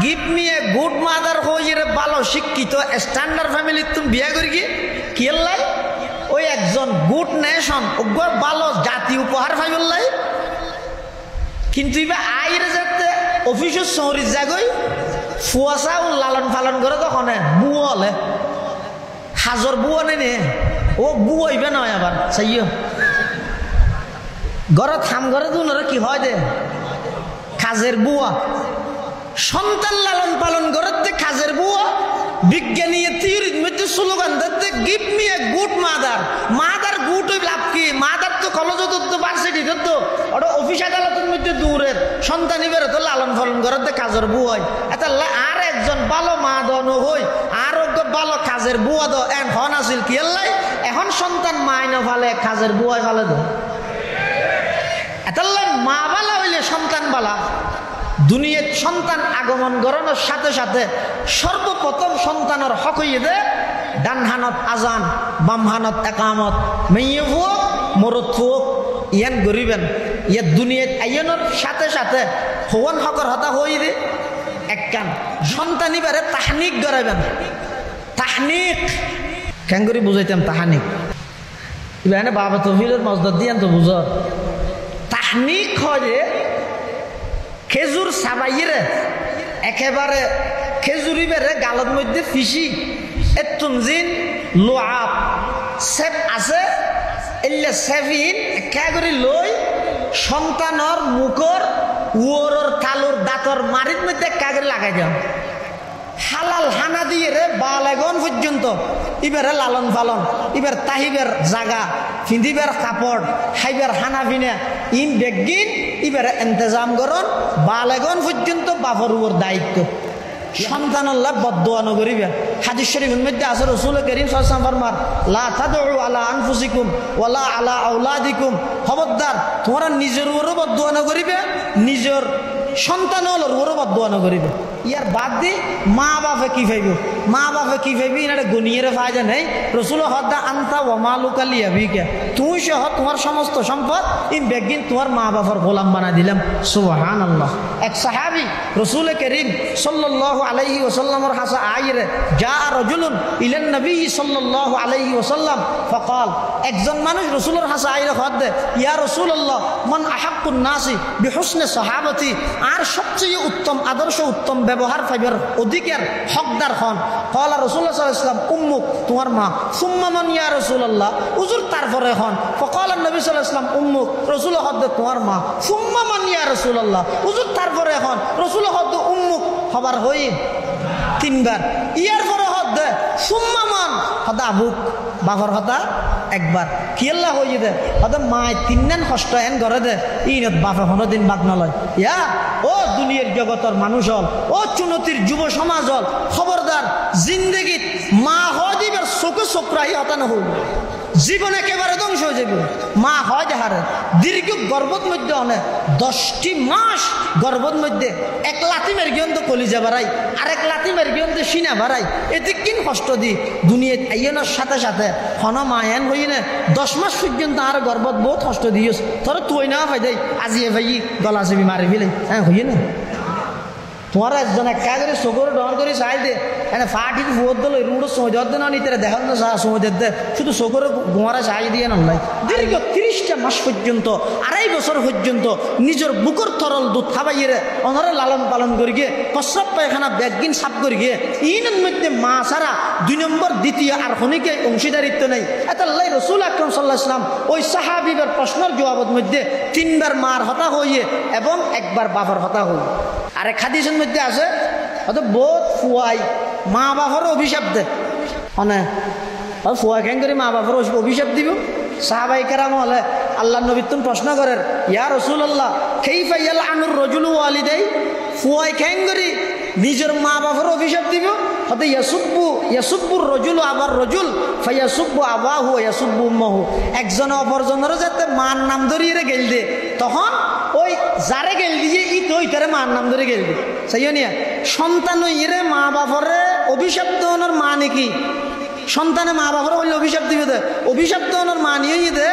Give me a good mother হইরে ভালো শিক্ষিত স্ট্যান্ডার্ড ফ্যামিলি তুমি বিয়ে করি কি লাই ওই একজন গুড নেশন ওগর ভালো জাতি উপহার পাইবলাই কিন্তু এবার আইরে যেতে অফিসের শহরে যাগই ফুয়াশা লালন পালন করে তখন বুয়া হলে হাজর বুয়া নেই ও বুয়া হইবে নয় আবার চাইও ঘরে থাম ঘরে দুনরে কি হয় দে কাজের বুয়া সন্তান লালন পালন করতে কাজের বুয়া বিজ্ঞানী থিওরির মধ্যে স্লোগান দিতে give me a good mother mother good হই লাভ কি মাদার তো কলেজ তো ভার্সিটি তো ওটা অফিস আদালতের মধ্যে দূরের সন্তান ইবের তো লালন পালন করতে কাজের বুয়া হয় এটা আর একজন ভালো মা দন হই আর ভালো কাজের বুয়া দ এন হন আসিল কি লাই এখন সন্তান মাইনা ফালে কাজের বুয়ায় ফালে দ এটা মা বালা হইলে সন্তান বালা দুনিয়ার সন্তান আগমন করানোর সাথে সাথে সর্বপ্রথম সন্তানের হক হইয়ে দে ডান হানত আজান বাম হানত একামত মেয়ে ফুক মরদ ফুক ইয়ান গরিবেন ইয়ে দুনিয়ার আইনের সাথে সাথে হওয়ান হকর হতা হই দে এক কান সন্তান এবারে তাহনিক গড়াইবেন তাহনিক কেন করে বুঝাইতাম তাহানিক এবার বাবা তহিলের মজদত দিয়ান তো বুঝ তাহনিক হয় খেজুর সাবাইরে একেবারে খেজুরি বেড়ে গালত মধ্যে ফিসি এতুন জিন লোয়াব সেপ আছে এলে সেভিন একেবারে লই সন্তানর মুখর উয়রর তালুর দাঁতর মারির মধ্যে একেবারে লাগাই দাও হালাল হানা দিয়ে রে বালেগন পর্যন্ত ইবারে লালন পালন ইবার তাহিবের জাগা ফিন্দিবার কাপড় হাইবার হানা ফিনা ইন বেগিন ইবারে ইন্তজাম করন বালেগন পর্যন্ত বাপর উপর দায়িত্ব সন্তানাল্লাহ বদদোয়া নগরিবে হাদিস শরীফের মধ্যে আছে রাসূল করিম সাল্লাল্লাহু আলাইহি ওয়াসাল্লাম ফরমান লা তাদউ আলা আনফুসিকুম ওয়ালা আলা আওলাদিকুম খবরদার তোমরা নিজের উপরও বদদোয়া নগরিবে নিজের সন্তানের উপরও বদদোয়া নগরিবে ইয়ার বাদ দি মা বাপে কি ভাইব মা বাপে কি ভাইবি এটা গনিয়ের ফায়দা নেই রাসূল হদ্দা আনতা ওয়া মালুকা লিয়াবিকা তুই সহ তোমার সমস্ত সম্পদ ইন বেগিন তোমার মা বাবার গোলাম বানাই দিলাম সুবহানাল্লাহ এক সাহাবী রাসূল করিম সাল্লাল্লাহু আলাইহি ওয়াসাল্লামের কাছে আইরে যা রাজুলুন ইলান নবী সাল্লাল্লাহু আলাইহি ওয়াসাল্লাম ফাকাল একজন মানুষ রাসূলের কাছে আইরে হদ্দে ইয়া রাসূলুল্লাহ মান আহাক্কুন নাসি বিহুসনি সাহাবতি আর সবচেয়ে উত্তম আদর্শ উত্তম ব্যবহার পাইবার অধিকার হকদার হন কলা রাসূলুল্লাহ সাল্লাল্লাহু আলাইহি ওয়াসাল্লাম উম্মুক তোমার মা সুম্মা মান ইয়া রাসূলুল্লাহ হুজুর তারপরে হন ফকাল নবী সাল্লাল্লাহু আলাইহি ওয়াসাল্লাম উম্মুক রাসূল হদ্দ তোমার মা সুম্মা মান ইয়া রাসূলুল্লাহ হুজুর তারপরে হন রাসূল হদ্দ উম্মুক হবার হই তিনবার ইয়ার পরে হদ্দ সুম্মা মান হদা আবুক বাবার হদা একবার কি আল্লাহ হইয়ে দে হদা মায় তিনদিন কষ্ট এন করে দে ইনত বাপে কোনো দিন বাদ নলয় ইয়া ও দুনিয়ার জগতর মানুষ হল ও চুনতির যুব সমাজ হল খবরদার জিন্দগিত মা হদিবের চোখে চোখরাই হতানো হল জীবন একেবারে ধ্বংস হয়ে যাবে মা হয় দেহারে দীর্ঘ গর্ভত মধ্যে অনেক 10টি মাস গর্ভত মধ্যে এক লাথি মের গিয়ন্ত কলিজা বাড়াই আর এক লাথি মের গিয়ন্ত সিনা বাড়াই এতে কিন কষ্ট দি দুনিয়াত আইনের সাথে সাথে হন মায়ান হই না 10 মাস পর্যন্ত আর গর্ভত বহুত কষ্ট দিয়েছ তোর তুই না ভাই দেই আজিয়ে ভাই গলা চেপি মারি ফেলে হ্যাঁ হই না তোমার একজন একা করে চকুর ডর করে চাই দে এনে ফাটিকে ভোট দিল রুড়ো সময় দেওয়ার দিন নিতে দেখান না সময় দে শুধু চকুর গোয়ারা চাই দিয়ে নয় দীর্ঘ 30টা মাস পর্যন্ত 2.5 বছর পর্যন্ত নিজের বুকর তরল দুধ খাবাইয়ে ওনারা লালন পালন করি গিয়ে প্রস্রাব পায়খানা ব্যাগিন সাফ করি গিয়ে ইনের মধ্যে মা ছাড়া 2 নম্বর দ্বিতীয় আর খনিকে অংশীদারিত্ব নেই এত আল্লাহ রসুল আকরাম সাল্লাল্লাহু আলাইহি ওয়াসাল্লাম ওই সাহাবীদের প্রশ্নের জবাবের মধ্যে 3বার মার হতা হইয়ে এবং 1বার বাবার হতা হই আরেক হাদিসের মধ্যে আছে হয়তো বহুত ফুয়াই মা বাবার অভিশাপ দে মানে ফুয়া কেন করে মা বাবার অভিশাপ দিব সাহাবাই কেরাম হলে আল্লাহ নবী তুমি প্রশ্ন করেন ইয়া রাসূলুল্লাহ কাইফা ইয়ালআনুর রাজুলু ওয়ালিদাই ফুয়াই কেন করে নিজের মা বাবার অভিশাপ দিব হয়তো ইয়াসুব্বুর রাজুলু আবার রাজুল ফায়াসুব্বু আবাহু ইয়াসুব্বু উম্মাহু একজন অপরজনের যাতে মার নাম ধরিয়ে গেল দে তখন ওই যারে গেল দিয়ে ই তো ইতারে মার নাম ধরে গেল দে সেইও নিয়া সন্তান ইরে মা বাবারে অভিশাপ দেওয়ার মানে কি সন্তানে মা বাবার বললে অভিশাপ দিবে দে অভিশাপ দেওয়ার মানে দে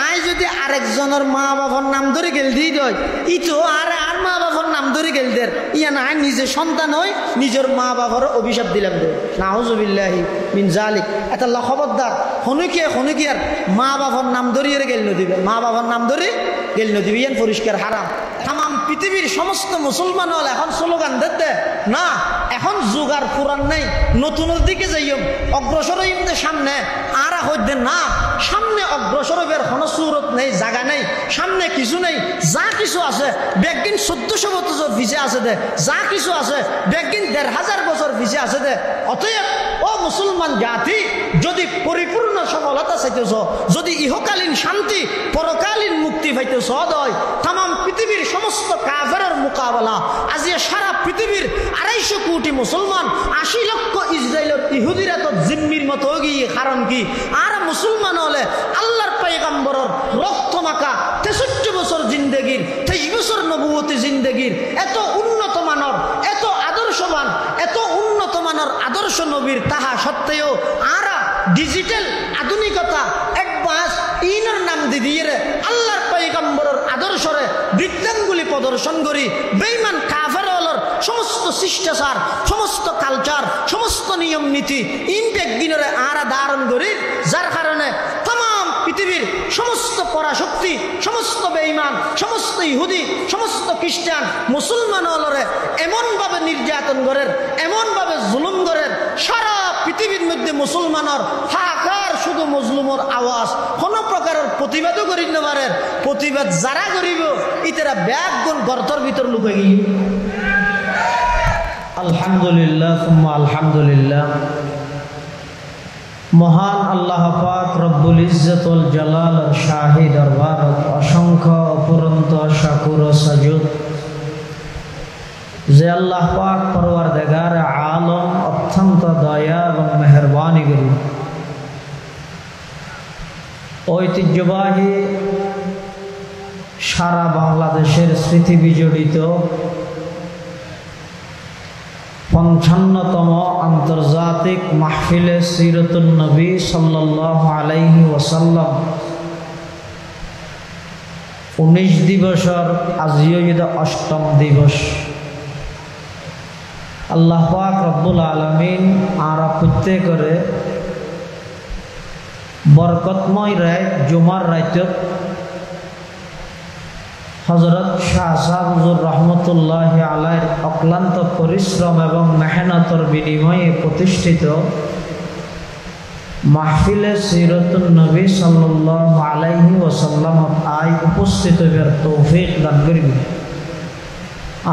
আয় যদি আরেকজনের মা বাবার নাম ধরে গেল দিয়ে দেয় ই তো আর মা বাবার নাম ধরে গেল দের ইয়া না নিজে সন্তান হই নিজের মা বাবার অভিশাপ দিলাম দে নাউজুবিল্লাহি মিন জালিক। এটা খবরদার হনুকিয়ার মা বাবার নাম ধরিয়ে গেল দিবে, মা বাবার নাম ধরে গেল দিবে, ইয়ান পরিষ্কার হারাম। তাম পৃথিবীর সমস্ত মুসলমান হল এখন স্লোগান দিতে না, এখন যুগ আর পুরান নেই, নতুনের দিকে যাইও অগ্রসর হইতে সামনে আর হইতে না, সামনে অগ্রসর হইবার কোনো সুরত নেই, জায়গা নেই, সামনে কিছু নেই, যা কিছু আছে ব্যাগিন 1400 বছর পিছে আছে দে, যা কিছু আছে ব্যাগিন 1500 বছর পিছে আছে দে। অতএব ও মুসলমান জাতি, যদি পরিপূর্ণ সফলতা চাইতেছ, যদি ইহকালীন শান্তি পরকালীন মুক্তি পাইতেছ হয়, তাম পৃথিবীর সমস্ত কাফেরের মোকাবেলা আজি সারা পৃথিবীর 250 কোটি মুসলমান 80 লক্ষ ইসরায়েলের ইহুদিরা তো জিম্মির মতো গিয়ে, কারণ কি আর মুসলমান হলে আল্লাহর পয়গম্বরের রক্ত মাখা 63 বছর জিন্দেগির 23 বছর নবুয়তি জিন্দেগির এত উন্নত মানের, এত আদর্শবান, এত উন্নত মানের আদর্শ নবীর তাহা সত্ত্বেও আরা ডিজিটাল আধুনিকতা অ্যাডভান্স ইনের নাম দিয়ে আল্লাহর পয়গম্বরের আদর্শরে বৃত্তাঙ্গুলি প্রদর্শন করি বেঈমান কাফেরওয়ালার সমস্ত শিষ্টাচার, সমস্ত কালচার, সমস্ত নিয়ম নীতি ইমপ্যাক্ট গিনরে আরা ধারণ করি, যার কারণে তাম পৃথিবীর সমস্ত পরাশক্তি, সমস্ত বেঈমান, সমস্ত ইহুদি, সমস্ত খ্রিস্টান মুসলমান হলরে এমনভাবে নির্যাতন করেন, এমনভাবে জুলুম করেন, সারা পৃথিবীর মধ্যে মুসলমানের হাহাকার, শুধু মজলুমর আওয়াজ, কোন প্রকারের প্রতিবাদও করি না পারেন। প্রতিবাদ যারা করিব ইতারা ব্যাগ গুণ গর্তর ভিতর লুকে গিয়ে। আলহামদুলিল্লাহ সুম্মা আলহামদুলিল্লাহ। মহান আল্লাহ পাক রব্বুল ইজ্জত ওয়াল জালাল শাহী দরবারত অসংখ্য অপুরন্ত শাকুর ও সাজুদ যে আল্লাহ পাক পরওয়ারদিগার আলম অত্যন্ত দয়া এবং মেহেরবানি করি। ঐতিহ্যবাহী সারা বাংলাদেশের স্মৃতি বিজড়িত 55তম আন্তর্জাতিক মাহফিলে সিরাতুন নবী সাল্লাল্লাহু আলাইহি ওয়াসাল্লাম 19 দিবসর আজিও ঈদ 8ম দিবস। আল্লাহ পাক রব্বুল আলামিন আর প্রত্যেকরে বরকতময় রাত জুমার রাতত হযরত শাহ সাহেব হুজুর রহমতুল্লাহ আলাইহির অক্লান্ত পরিশ্রম এবং মেহনতের বিনিময়ে প্রতিষ্ঠিত মাহফিলে সিরাতুন নবী সাল্লাল্লাহু আলাইহি ওয়াসাল্লাম আই উপস্থিত হবার তৌফিক দান করিবেন।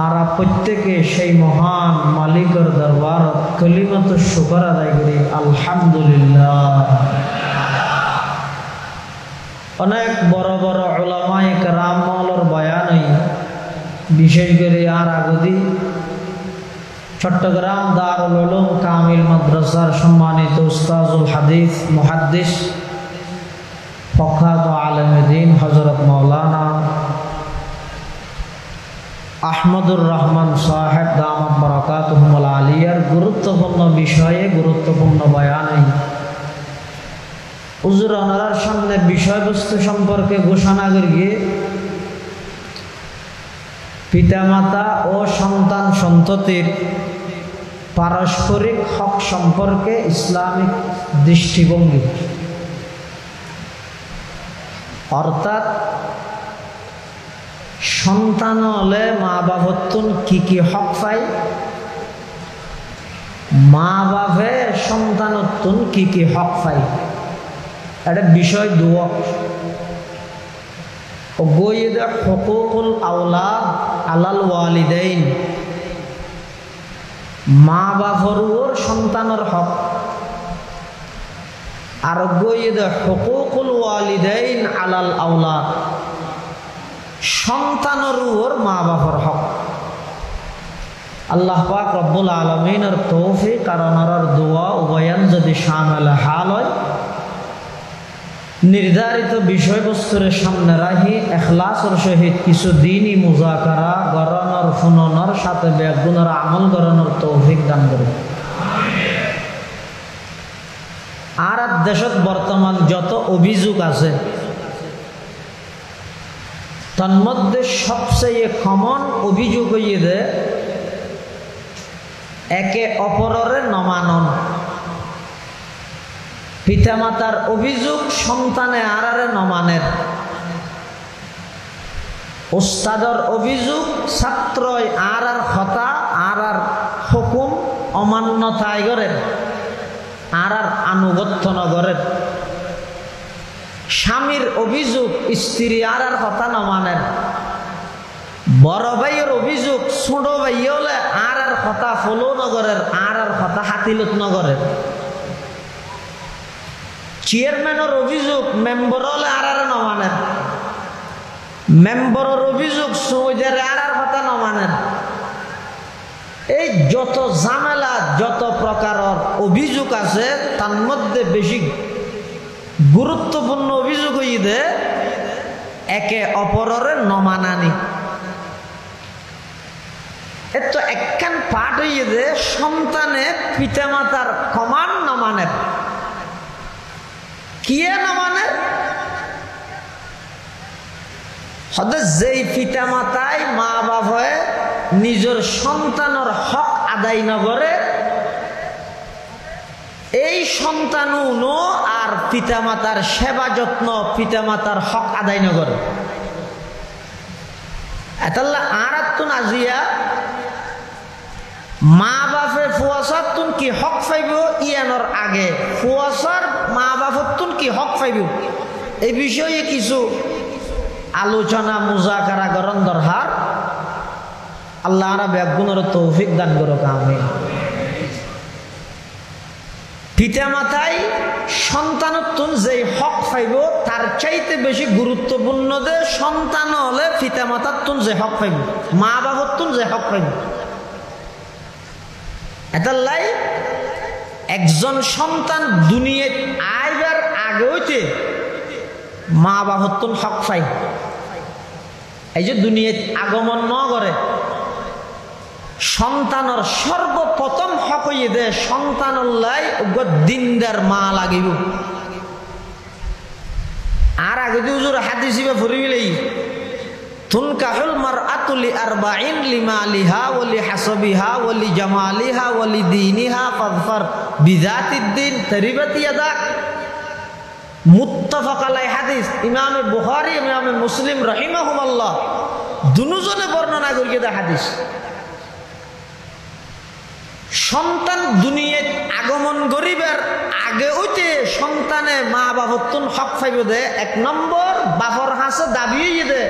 আর প্রত্যেকে সেই মহান মালিকের দরবারত কালিমাত শুকর আদায় করি আলহামদুলিল্লাহ। অনেক বড় বড় উলামায়ে কেরামর বয়ান, বিশেষ করে আর আগদি চট্টগ্রাম দারুল উলুম কামিল মাদ্রাসার সম্মানিত উস্তাজুল হাদিস মুহাদ্দিস ফখরাত আলেমে দ্বীন হযরত মাওলানা আহমদুর রহমান সাহেব দামাত বারাকাতুহুল আলিয়ার গুরুত্বপূর্ণ বিষয়ে গুরুত্বপূর্ণ বয়ান। হুজুর ওনার সামনে বিষয়বস্তু সম্পর্কে ঘোষণা করিয়ে পিতামাতা ও সন্তান সন্ততির পারস্পরিক হক সম্পর্কে ইসলামিক দৃষ্টিভঙ্গি, অর্থাৎ সন্তান হলে মা বাবতুন কি কি হক পায়, মা বাবে সন্তানতুন কি কি হক পায়, এটা বিষয় দুয়া। গইদ হুকুকুল আওলাদ আলাল ওয়ালিদাইন, মা বাবার উপর সন্তানের হক। আর গইদ হুকুকুল ওয়ালিদাইন আলাল আওলাদ, সন্তানের উপর মা বাবার হক। আল্লাহ পাক রব্বুল আলামিনের তৌফিক আর ওনার দোয়া উভয়ান যদি শামিল হাল হয়, নির্ধারিত বিষয়বস্তুর সামনে রাখি এখলাসের সহিত কিছু দিনই মুজাকারা গরণর ফুননের সাথে বেগুনের আমল গরণের তৌফিক দান করে। আর দেশত বর্তমান যত অভিযোগ আছে তন্মধ্যে সবচেয়ে কমন অভিযোগ হইয়ে দে একে অপরের নমানন। পিতামাতার অভিযোগ সন্তানে আরারে নমানের, ওস্তাদর অভিযোগ ছাত্রই আর কথা আর হুকুম অমান্যতায় করেন আর আনুগত্য নগরের, স্বামীর অভিযোগ স্ত্রী আর কথা নমানের, বড় ভাইয়ের অভিযোগ ছোট ভাই হলে আর কথা ফলো নগরের আর কথা হাতিলত নগরের, চেয়ারম্যানের অভিযোগ মেম্বার হলে আর নমানের, মেম্বরের অভিযোগ সৌজারে আর কথা নমানের। এই যত ঝামেলা যত প্রকারের অভিযোগ আছে তার মধ্যে বেশি গুরুত্বপূর্ণ অভিযোগ হইতে একে অপরের নমানানি। এত একখান পাঠ হইয়ে যে সন্তানে পিতামাতার কমান নমানের। কিয়ে নমানের? হয়তো যেই পিতামাতায় মা বাবায় নিজের সন্তানের হক আদায় নগরে, এই সন্তানও আর পিতামাতার সেবা যত্ন পিতামাতার হক আদায় নগরে। এতাল্লা আর তুন আজিয়া মা বাপে ফুয়াশার তুন কি হক পাইব ইয়ানোর আগে ফুয়াশার মা বাপর তুন কি হক পাইব এই বিষয়ে কিছু আলোচনা মুজাকারা করন দরকার। আল্লাহ রা ব্যাগুণের তৌফিক দান করুক, আমিন। পিতামাতাই সন্তানত্বন যে হক পাইব তার চাইতে বেশি গুরুত্বপূর্ণ যে সন্তান হলে পিতামাতাত্বন যে হক পাইব, মা বাবত্বন যে হক পাইব। এটার একজন সন্তান দুনিয়ায় আইবার আগে হইতে মা বাবত্বন হক পাই। এই যে দুনিয়ায় আগমন ন করে সন্তানের সর্বপ্রথম হক হইয়ে দে সন্তানল্লাই দিনদার মা লাগিব। আর আগে হুজুর হাদিস বা ফুরিবিলেই তুনকাহুল মারআতু লিআরবাঈন লিমালিহা ওয়া লিহাসাবিহা ওয়া লিজামালিহা ওয়া লিদীনিহা ফাযফার বিযাতিদ্দিন তারিবাত ইয়াদাক। মুত্তাফাক আলাইহি হাদিস, ইমাম বুখারী ইমাম মুসলিম রাহিমাহুমাল্লাহ দুজনে বর্ণনা করিয়ে দেয় হাদিস। সন্তান দুনিয়ায় আগমন করিবার আগে হইতে সন্তানে মা বাবতুন হক পাইব দে। এক নম্বর বাপর হাসে দাবি হইয়ে দে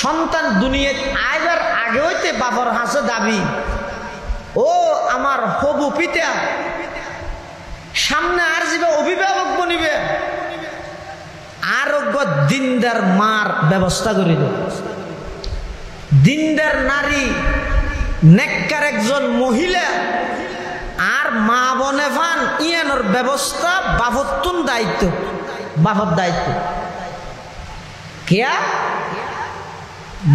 সন্তান দুনিয়ায় আইবার আগে হইতে বাপর হাসে দাবি, ও আমার হবু পিতা সামনে আর যাবে অভিভাবক বনিবে আরোগ্য দিনদার মার ব্যবস্থা করিল। দিনদার নারী নেককার একজন মহিলা আর মা বনে ফান ইয়ানোর ব্যবস্থা বাপতুন দায়িত্ব, বাপর দায়িত্ব। কেয়া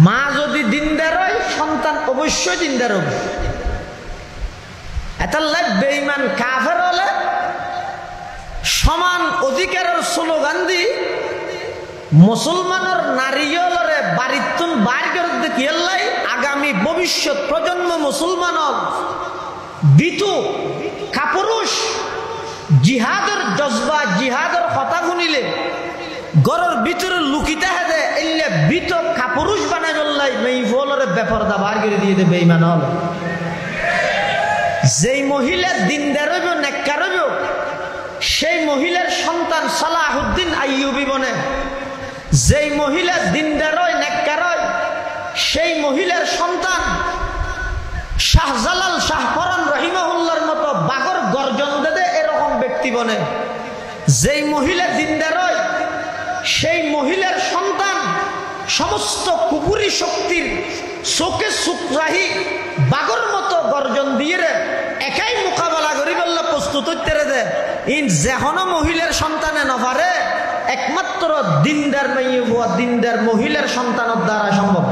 মা যদি দিনদার হয় সন্তান অবশ্যই দিনদার হবে। এটার বেঈমান কাফের হলে সমান অধিকারের স্লোগান দি মুসলমানের নারীরে বাড়িতুন বাইর করে দেখিয়ালাই আগামী ভবিষ্যৎ প্রজন্ম মুসলমানক বিতু কাপুরুষ জিহাদের জজবা জিহাদের কথা শুনিলে ঘরের ভিতরে লুকিতে হেদে এলে বিত কাপুরুষ বানাই জল্লাই মেই ফলরে বেপরদা বাইর করে দিয়ে দেবে বেঈমান হল। যেই মহিলা দিনদার হইব নেককার হইব সেই মহিলার সন্তান সালাহুদ্দিন আইয়ুবী বনে। যেই মহিলা দিনদার হয় নেককার হয় সেই মহিলার সন্তান শাহজালাল শাহপরান রহিমাহুল্লাহর মতো বাগর গর্জন দেদে এরকম ব্যক্তি বনে। যেই মহিলা দিনদার হয় সেই মহিলার সন্তান সমস্ত কুপুরি শক্তির চোখে চোখ রাহি বাগর মতো গর্জন দিয়ে একাই মোকাবেলা করি বললে প্রস্তুত হইতে দে। ইন যেহনো মহিলার সন্তানে নপারে একমাত্র দিনদার মেয়ে হওয়া দিনদার মহিলার সন্তানের দ্বারা সম্ভব।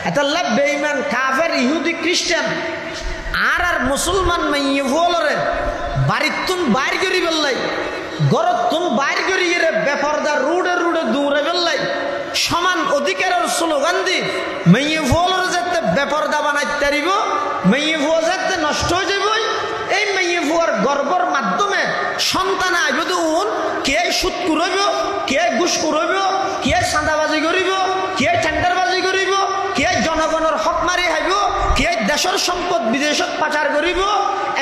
এটা লাভ বেঈমান কাফের ইহুদি খ্রিস্টান আর মুসলমান মেয়ে হলরে বাড়িতুন বাইর করি বললাই গরতুন বাইর করি বেপরদা রুডে রুডে দৌড়ে বললাই সমান অধিকারের স্লোগান দি মেয়ে ফুয়ালের যাতে বেপরদা বানাইতে পারিব, মেয়ে ফুয়া যাতে নষ্ট হয়ে যাব, এই মেয়ে ফুয়ার গর্বর মাধ্যমে সন্তান আইব দেখুন কে সুদ করব, কে ঘুষ করব, কে চাঁদাবাজি করিব, কে টেন্ডারবাজি করিব, কে জনগণের হক মারি হাইব, কে দেশের সম্পদ বিদেশত পাচার করিব,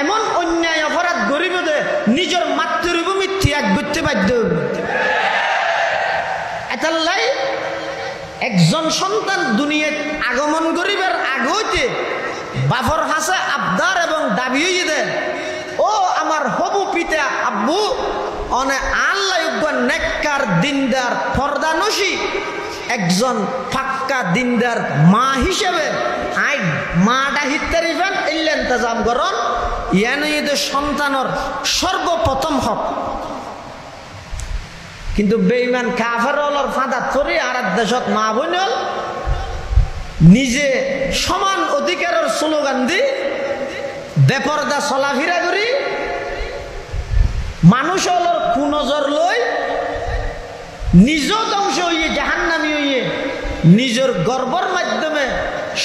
এমন অন্যায় অপরাধ করিব যে নিজের মাতৃভূমি ত্যাগ করতে বাধ্য হইব। এতাল্লাই একজন সন্তান দুনিয়ায় আগমন করিবার আগতে বাপর হাসে আবদার এবং দাবি হইয়ে দেয়, ও আমার হবু পিতা আব্বু অনে আল্লাহ নেককার দিনদার ফরদানসী একজন পাক্কা দিনদার মা হিসেবে আই মাটা হিতারিফান এলে ইন্তজাম করন, ইয়ানইদের সন্তানের সর্বপ্রথম হক। কিন্তু বেঈমান কাফেরর ফাঁদাত করে আর দেশত মা বোনল নিজে সমান অধিকারের স্লোগান দি বেপরদা চলাফেরা করি মানুষ হলর কুনজর লই নিজ ধ্বংস হইয়ে জাহান্নামী হইয়ে নিজের গর্বর মাধ্যমে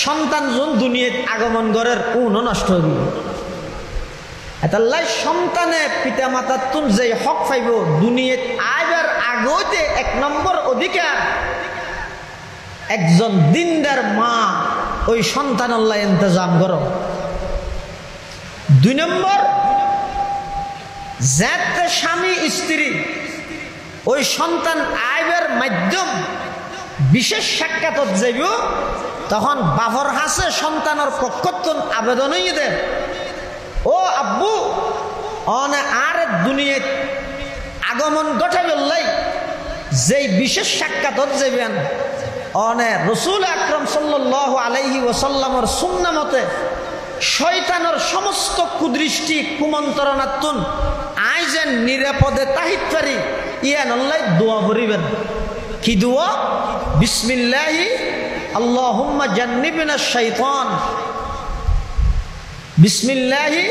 সন্তান জন দুনিয়াত আগমন করার কোন নষ্ট হইব। এতাল্লাই সন্তানে পিতা মাতার তুন যে হক পাইব দুনিয়াত আইবার আগতে এক নম্বর অধিকার একজন দিনদার মা ওই সন্তান আল্লাহ ইন্তজাম করো। 2 নম্বর যাতে স্বামী স্ত্রী ওই সন্তান আইবার মাধ্যম বিশেষ সাক্ষাৎ যাইব তখন বাপর হাসে সন্তানের পক্ষতন আবেদন হইয়ে দেয়, ও আব্বু অনে আর দুনিয়াত আগমন ঘটাবে লাই যেই বিশেষ সাক্ষাৎ যাবেন অনে রসুল আকরাম সাল্লাল্লাহু আলাইহি ওয়াসাল্লামের সুন্নাহ মতে শয়তানের সমস্ত কুদৃষ্টি কুমন্ত্রণাতুন আই যেন নিরাপদে তাহিত পারি ইয়ান আল্লাহ দোয়া করিবেন। কি দোয়া? বিসমিল্লাহি আল্লাহুম্মা জান্নিবনা শাইতান, বিসমিল্লাহি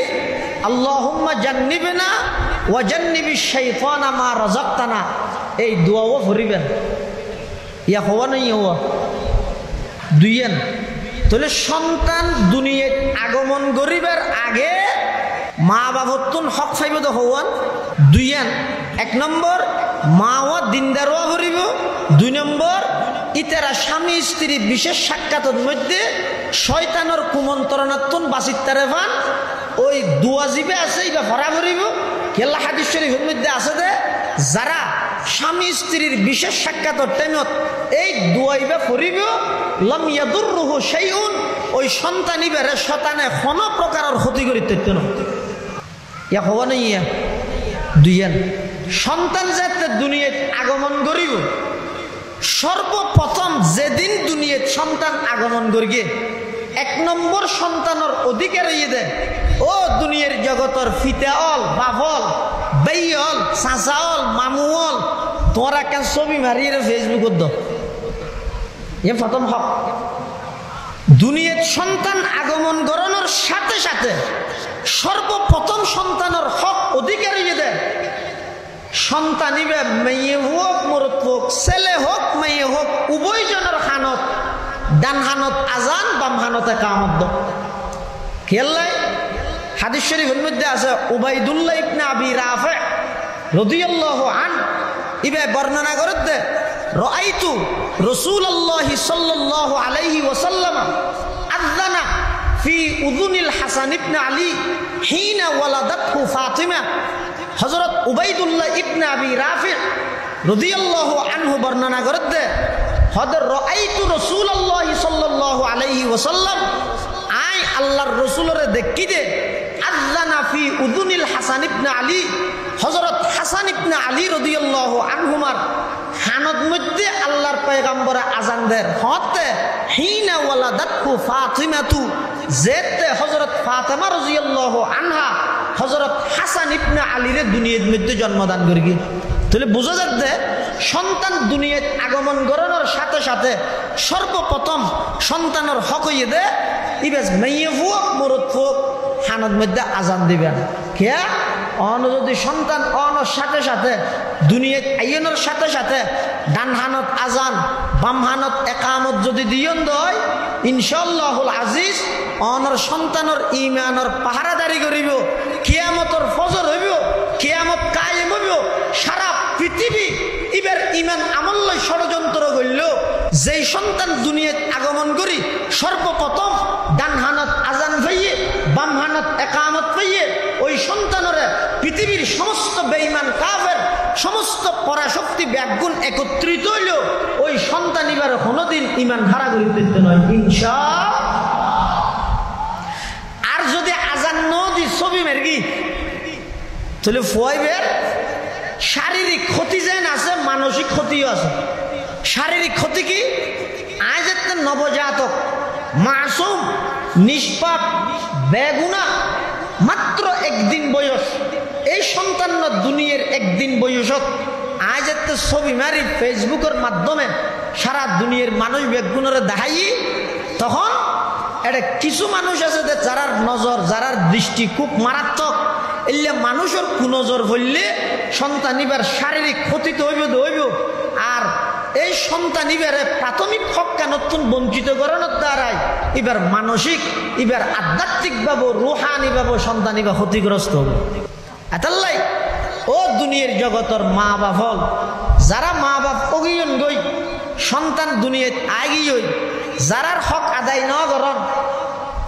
আল্লাহুম্মা জান্নিবনা ওয়া জান্নিবিশ শাইতানা মা রাযাকতানা, এই দোয়াও করিবেন। ইয়া হওয়া নাই হওয়া দুইয়েন। তাহলে সন্তান দুনিয়ায় আগমন করিবার আগে মা বাবতুন হক পাইব তো হওয়ান দুইয়েন। 1 নম্বর মাও দিনদারও করিব, 2 নম্বর ইতারা স্বামী স্ত্রী বিশেষ সাক্ষাতের মধ্যে শয়তানের কুমন্ত্রণাতুন বাঁচিতারে পান ওই দোয়া জিবে আছে এটা ভরা করিব। কেল্লা হাদিস শরীফের মধ্যে আছে যে যারা স্বামী স্ত্রীর বিশেষ সাক্ষাতের টাইমত এই দোয়াইবা করিব লাম ইয়াদুররুহু শাইউন, ওই সন্তানিবারে শয়তানে কোনো প্রকারের ক্ষতি করিতে না। ইয়া হওয়া নাই ইয়া দুইয়ান। সন্তান যাতে দুনিয়ায় আগমন করিব সর্বপ্রথম যেদিন দুনিয়ায় সন্তান আগমন করিগে 1 নম্বর সন্তানের অধিকার ইয়ে দেয়, ও দুনিয়ার জগতের ফিতাল বাফল বেইল চাচাল মামুল তোরা কেন ছবি মারিয়ে ফেসবুকত দ এ প্রথম হক। দুনিয়ার সন্তান আগমন করানোর সাথে সাথে সর্বপ্রথম সন্তানের হক অধিকার ইয়ে দেয় সন্তান ইবে মেয়ে হোক মরদ হোক ছেলে হোক মেয়ে হোক উভয়জনের হানত ডান হানত আজান বাম হানতে কামত খেললাই। হাদিস শরীফের মধ্যে আছে উবাইদুল্লাহ ইবনে আবি রাফি রাদিয়াল্লাহু আন ইবে বর্ণনা করতে রাআইতু রাসূলুল্লাহ সাল্লাল্লাহু আলাইহি ওয়াসাল্লাম আযানা ফি উযুনিল হাসান ইবনে আলী হিনা ওয়ালাদাতহু ফাতিমা। হযরত উবাইদুল্লাহ ইবনে আবি রাফি রাদিয়াল্লাহু আনহু বর্ণনা করতে হযরত রাআইতু রাসূলুল্লাহ সাল্লাল্লাহু আলাইহি ওয়াসাল্লাম আই আল্লাহর রাসূলরে দেখি দে আযানা ফি উযুনিল হাসান ইবনে আলী, হযরত হাসান ইবনে আলী রাদিয়াল্লাহু আনহুমার হানত মধ্যে আল্লাহর পয়গম্বর আজান দেন হতে হিনা ওয়ালাদাতহু ফাতিমাতু, যেতে হযরত ফাতিমা রাদিয়াল্লাহু আনহা হযরত হাসান ইবনে আলীর দুনিয়ার মধ্যে জন্মদান করি। তাহলে বোঝা যাচ্ছে সন্তান দুনিয়ায় আগমন করানোর সাথে সাথে সর্বপ্রথম সন্তানের হক হইয়ে দে ইবেস মেয়ে হোক মরদ হোক হানত মধ্যে আজান দিবেন। কে অন যদি সন্তান অনর সাথে সাথে দুনিয়ায় আইনের সাথে সাথে ডান হানত আজান বাম হানত একামত যদি দিয়ন দয় ইনশাআল্লাহুল আজিজ অনর সন্তানর ইমানর পাহারাদারি করিব কিয়ামতর ফজর হইব কিয়ামত কায়েম হইব সারা পৃথিবী ইবার ইমান আমল্লয় ষড়যন্ত্র করল যেই সন্তান দুনিয়াত আগমন করি সর্বপ্রথম ডান হানত আজান পাইয়ে বাম হানত একামত পাইয়ে ওই সন্তানরে পৃথিবীর সমস্ত বেঈমান কাফের সমস্ত পরাশক্তি ব্যাগুণ একত্রিত হইল ওই সন্তান এবার কোনোদিন ইমান হারা করিতে নয় ইনশাআল্লাহ। আর যদি আজান নদি ছবি মেরগি তাহলে ফুয়াইবের শারীরিক ক্ষতি যেন আছে মানসিক ক্ষতিও আছে। শারীরিক ক্ষতি কি আজ একটা নবজাতক মাসুম নিষ্পাপ বেগুনা মাত্র একদিন বয়স এই সন্তান দুনিয়ার একদিন বয়সত আজ একটা ছবি মারি ফেসবুকের মাধ্যমে সারা দুনিয়ার মানুষ বেগুনরে দেখাই তখন এটা কিছু মানুষ আছে যে যারার নজর যারার দৃষ্টি খুব মারাত্মক এলে মানুষের কুনজর হইলে সন্তান এবার শারীরিক ক্ষতি তো হইব আর এই সন্তান এবারে প্রাথমিক হক্কা নতুন বঞ্চিত করানোর দ্বারাই এবার মানসিক এবার আধ্যাত্মিকভাবে রুহানিভাবে সন্তান এবার ক্ষতিগ্রস্ত হবে। এতাল্লাই ও দুনিয়ার জগতর মা বাপ হল যারা মা বাপ অগিয়ন গই সন্তান দুনিয়াত আগিয়ে যারার হক আদায় ন করন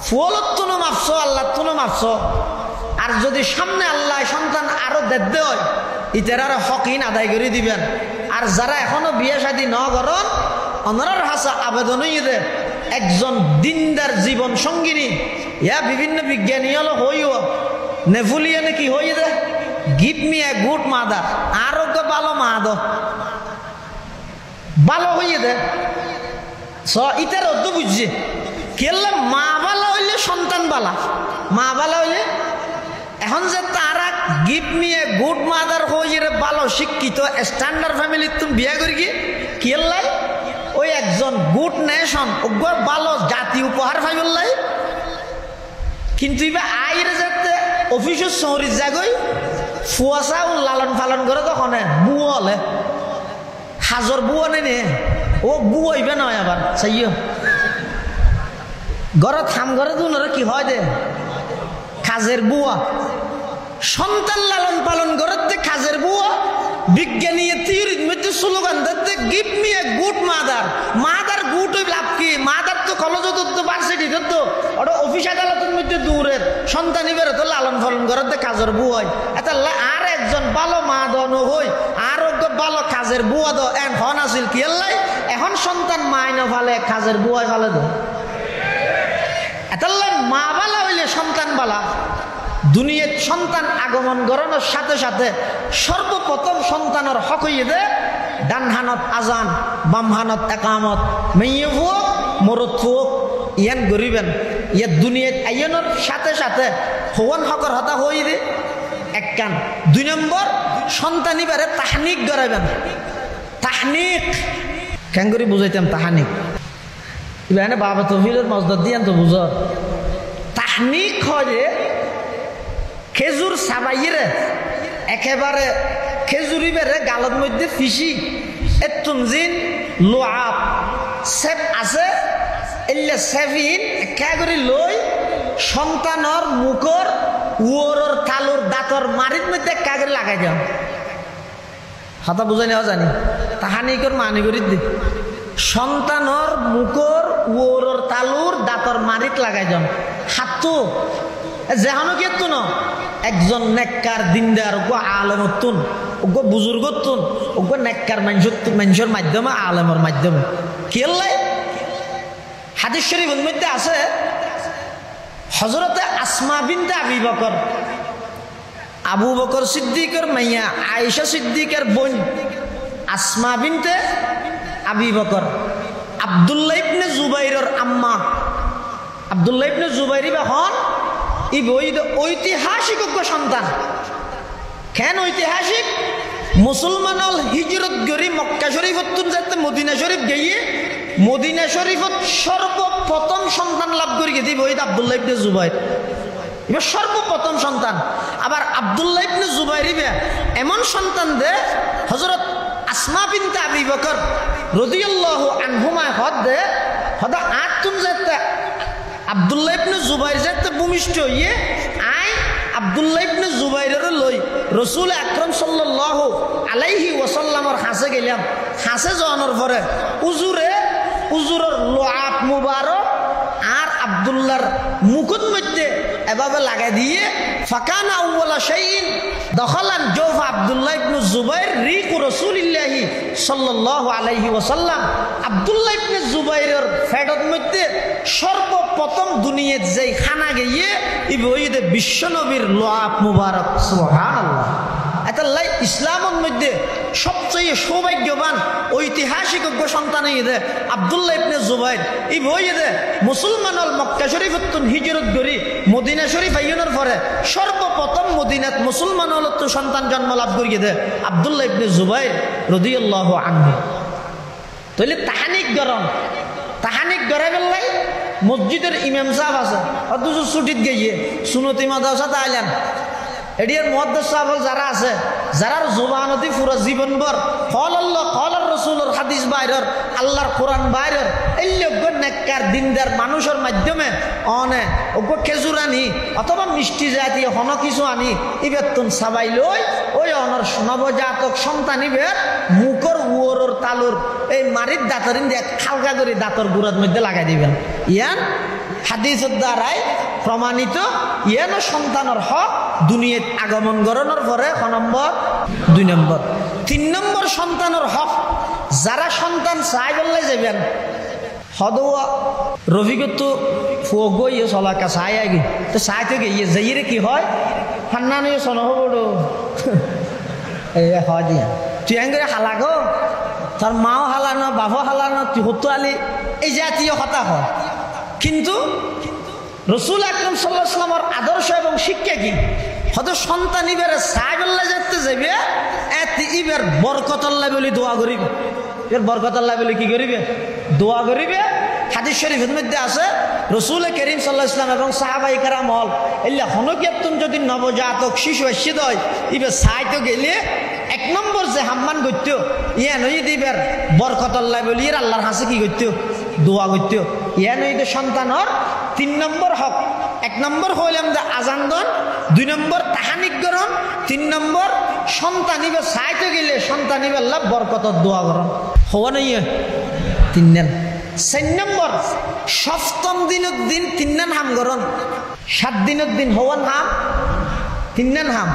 ফুলত তুনো মাপছ আল্লাহ তুনো মাপছ আর যদি সামনে আল্লাহ সন্তান আরো দেদ্দে হয় ইতার হকহীন আদায় করে দিবেন। আর যারা এখনো বিয়ে শাদী ন করন অনরার হাসা আবেদন দে একজন দিনদার জীবন সঙ্গিনী ইয়া বিভিন্ন বিজ্ঞানী হলো হইও নেফুলিয়ানে কি হই দে give me a good mother আরোগ্য ভালো মা দো ভালো হইয়ে দে ইতার অর্থ বুঝছে কেলে মা বালা হইলে সন্তান বালা মা বালা হইলে এখন যে তারা give me a good mother হইয়ে ভালো শিক্ষিত স্ট্যান্ডার্ড ফ্যামিলির তুমি বিয়ে করি কেলাই ওই একজন গুড নেশন ওগর ভালো জাতি উপহার ফাইবলাই কিন্তু এবার আইরে যাতে অফিসের শহরের জায়গায় ফুয়াশা ও লালন পালন করে তখন বুয়া হলে হাজর বুয়া নেই ও বুয়া হইবে নয় আবার চাইও ঘরে থাম ঘরে দুনরে কি হয় দে কাজের বুয়া সন্তান লালন পালন করতে কাজের বুয়া বিজ্ঞানী থিওরির মধ্যে স্লোগান দিতে give me a good mother mother good হই লাভ কি মাদার তো কলেজ তো ভার্সিটি তো ওটা অফিস আদালতের মধ্যে দূরের সন্তান ইবের তো লালন পালন করতে কাজের বুয়া এটা আর একজন ভালো মা দন হই আর ভালো কাজের বুয়া দো এন হন আছিল কি আল্লাহ এখন সন্তান মাইন ফালে কাজের বুয়াই ফালে দো এটা মা বালা হইলে সন্তান বালা দুনিয়ার সন্তান আগমন করানোর সাথে সাথে সর্বপ্রথম সন্তানের হক হইয়ে দে ডান হানত আজান বাম হানত একামত মেয়ে ফুক মরদ ফুক ইয়ান গরিবেন ইয়া দুনিয়াত আইনের সাথে সাথে হওয়ান হকর হতা হই দে এক কান। 2 নম্বর সন্তান এবারে তাহনিক গড়াইবেন তাহনিক কেন করে বুঝাইতাম তাহানিক এবার বাবা তফিলের মজদত দিয়ান তো বুঝ তাহনিক হয় খেজুর সাবাইরে একেবারে খেজুরি বেড়ে গালত মধ্যে ফিসি এতুনজিন লোয়াব সেপ আছে এলে সেভিন একা করে লই সন্তানর মুখর উয়রর তালুর দাঁতর মারির মধ্যে একা করে লাগাই যাও হাতা বুঝাই নেওয়া জানি তাহানিকর মানি করি দি সন্তানর মুখর উয়রর তালুর দাঁতর মারিত লাগাই যাও হাতু যেহানো কেতু ন একজন নেককার দিনদার ওগো আলেমতুন ওগো বুজুর্গতুন ওগো নেককার মানুষের মাধ্যমে আলেমের মাধ্যমে কেলাই হাদিস শরীফের মধ্যে আছে হযরতে আসমা বিনতে আবু বকর সিদ্দিকের মাইয়া আয়েশা সিদ্দিকের বোন আসমা বিনতে আবি বকর আব্দুল্লাহ ইবনে জুবাইরের আম্মা আব্দুল্লাহ ইবনে জুবাইরি বা হন ই ঐতিহাসিক সন্তান কেন ঐতিহাসিক মুসলমান হিজরত গড়ি মক্কা শরীফ যাতে মদিনা শরীফ গিয়ে মদিনা শরীফত সর্বপ্রথম সন্তান লাভ করি গেছি ওই আব্দুল্লাহ ইবনে জুবাইর এবার সর্বপ্রথম সন্তান আবার আব্দুল্লাহ ইবনে জুবাইর এমন সন্তান দে হযরত আসমা বিনতে আবি বকর রাদিয়াল্লাহু আনহুমা হদে হদা আতুন যাতে আব্দুল্লাহ ইবনে জুবাইর যাতে ভূমিষ্ঠ হইয়ে আই আব্দুল্লাহ ইবনে জুবাইরের লই রাসূল আকরাম সাল্লাল্লাহু আলাইহি ওয়াসাল্লামের হাসে গেলাম হাসে যাওয়ার পরে উজুরের লোয়াত মুবারক আর আব্দুল্লাহর মুখের মধ্যে এভাবে লাগাই দিয়ে ফাকানা আউওয়ালা শাইইন দখলান জওফ আব্দুল্লাহ ইবনে জুবাইর রিকু রাসূলিল্লাহি সাল্লাল্লাহু আলাইহি ওয়াসাল্লাম আব্দুল্লাহ ইবনে জুবাইরের ফেডত মধ্যে সর্বপ্রথম দুনিয়াত যেই খানা গিয়ে ইবইদে বিশ্বনবীর লোয়াত মুবারক সুবহানাল্লাহ। এতাল্লাই ইসলামের মধ্যে সবচেয়ে সৌভাগ্যবান ঐতিহাসিক সন্তান ঈদে আব্দুল্লাহ ইবনে জুবাইর ই বইদে মুসলমানল মক্কা শরীফতুন হিজরত করি মদিনা শরীফ আইনের পরে সর্বপ্রথম মদিনাত মুসলমানল সন্তান জন্ম লাভ করিয়ে দে আব্দুল্লাহ ইবনে জুবাইর রাদিয়াল্লাহু আনহু। তাহলে তাহানিক গড়ে বেলাই মসজিদের ইমাম সাহেব আছে অথচ ছুটিত গিয়ে সুনতি মাদ্রাসাতে আইলেন এডিয়ার মুহাদ্দিস সাহেব যারা আছে যারার জবানতি পুরো জীবনভর কল আল্লাহ কল রাসূলের হাদিস বাইরের আল্লাহর কোরআন বাইরের এই লোক নেককার দিনদার মানুষের মাধ্যমে অনে ওগো খেজুর আনি অথবা মিষ্টি জাতীয় হন কিছু আনি ইবেতুন সাবাই লই ওই অনর নবজাতক সন্তান ইবের মুখর উয়রর তালুর এই মারির দাঁতরিন দিয়ে খালকা করে দাঁতর গুড়ার মধ্যে লাগাই দিবেন ইয়ান হাদিসের দ্বারাই প্রমাণিত ইয়ান সন্তানের হক দুনিয়াত আগমন গরণের পরে 1 নম্বর 2 নম্বর 3 নম্বর সন্তানের হক যারা সন্তান চাই বললে যাবেন হদওয়া রফিকত ফুগো ইয়ে চলাকা চাই আগে তো চাই তো গিয়ে যাইরে কি হয় ঠান্ডা নিয়ে শোনো হবো এ হয় দিয়া তুই এঙ্গে হালাগো তার মাও হালানো বাবা হালানো তুই হতো আলি এই জাতীয় কথা হয়। কিন্তু রাসূল আকরাম সাল্লাল্লাহু আলাইহি ওয়াসাল্লামের আদর্শ এবং শিক্ষা কি হয়তো সন্তান ইবের সাইবল্লা যেতে যাবে এত ইবের বরকতল্লাহ বলে দোয়া করিবে এর বরকতল্লাহ বলে কি করিবে দোয়া করিবে। হাদিস শরীফের মধ্যে আছে রাসূল করিম সাল্লাল্লাহু আলাইহি ওয়াসাল্লাম এবং সাহাবায়ে কেরাম হল এল্লা হনকিয়াতুন যদি নবজাতক শিশু এসে দয় ইবে সাইতো গেলে 1 নম্বর যে হাম্মান করতো ইয়া নই দিবের বরকতল্লাহ বলি এর আল্লাহর হাসে কি করতো দোয়া করতো ইয়া নই তো সন্তানের 3 নম্বর হক 1 নম্বর হইলাম যে আজান দন 2 নম্বর তাহানিক গরণ 3 নম্বর সন্তানিবে সাইতে গেলে সন্তানিবে আল্লাহ বরকতর দোয়া করন হওয়া নাই 3 নেন 4 নম্বর সপ্তম দিনের দিন 3 নেন হাম গরণ 7 দিনের দিন হওয়ান হাম 3 নেন হাম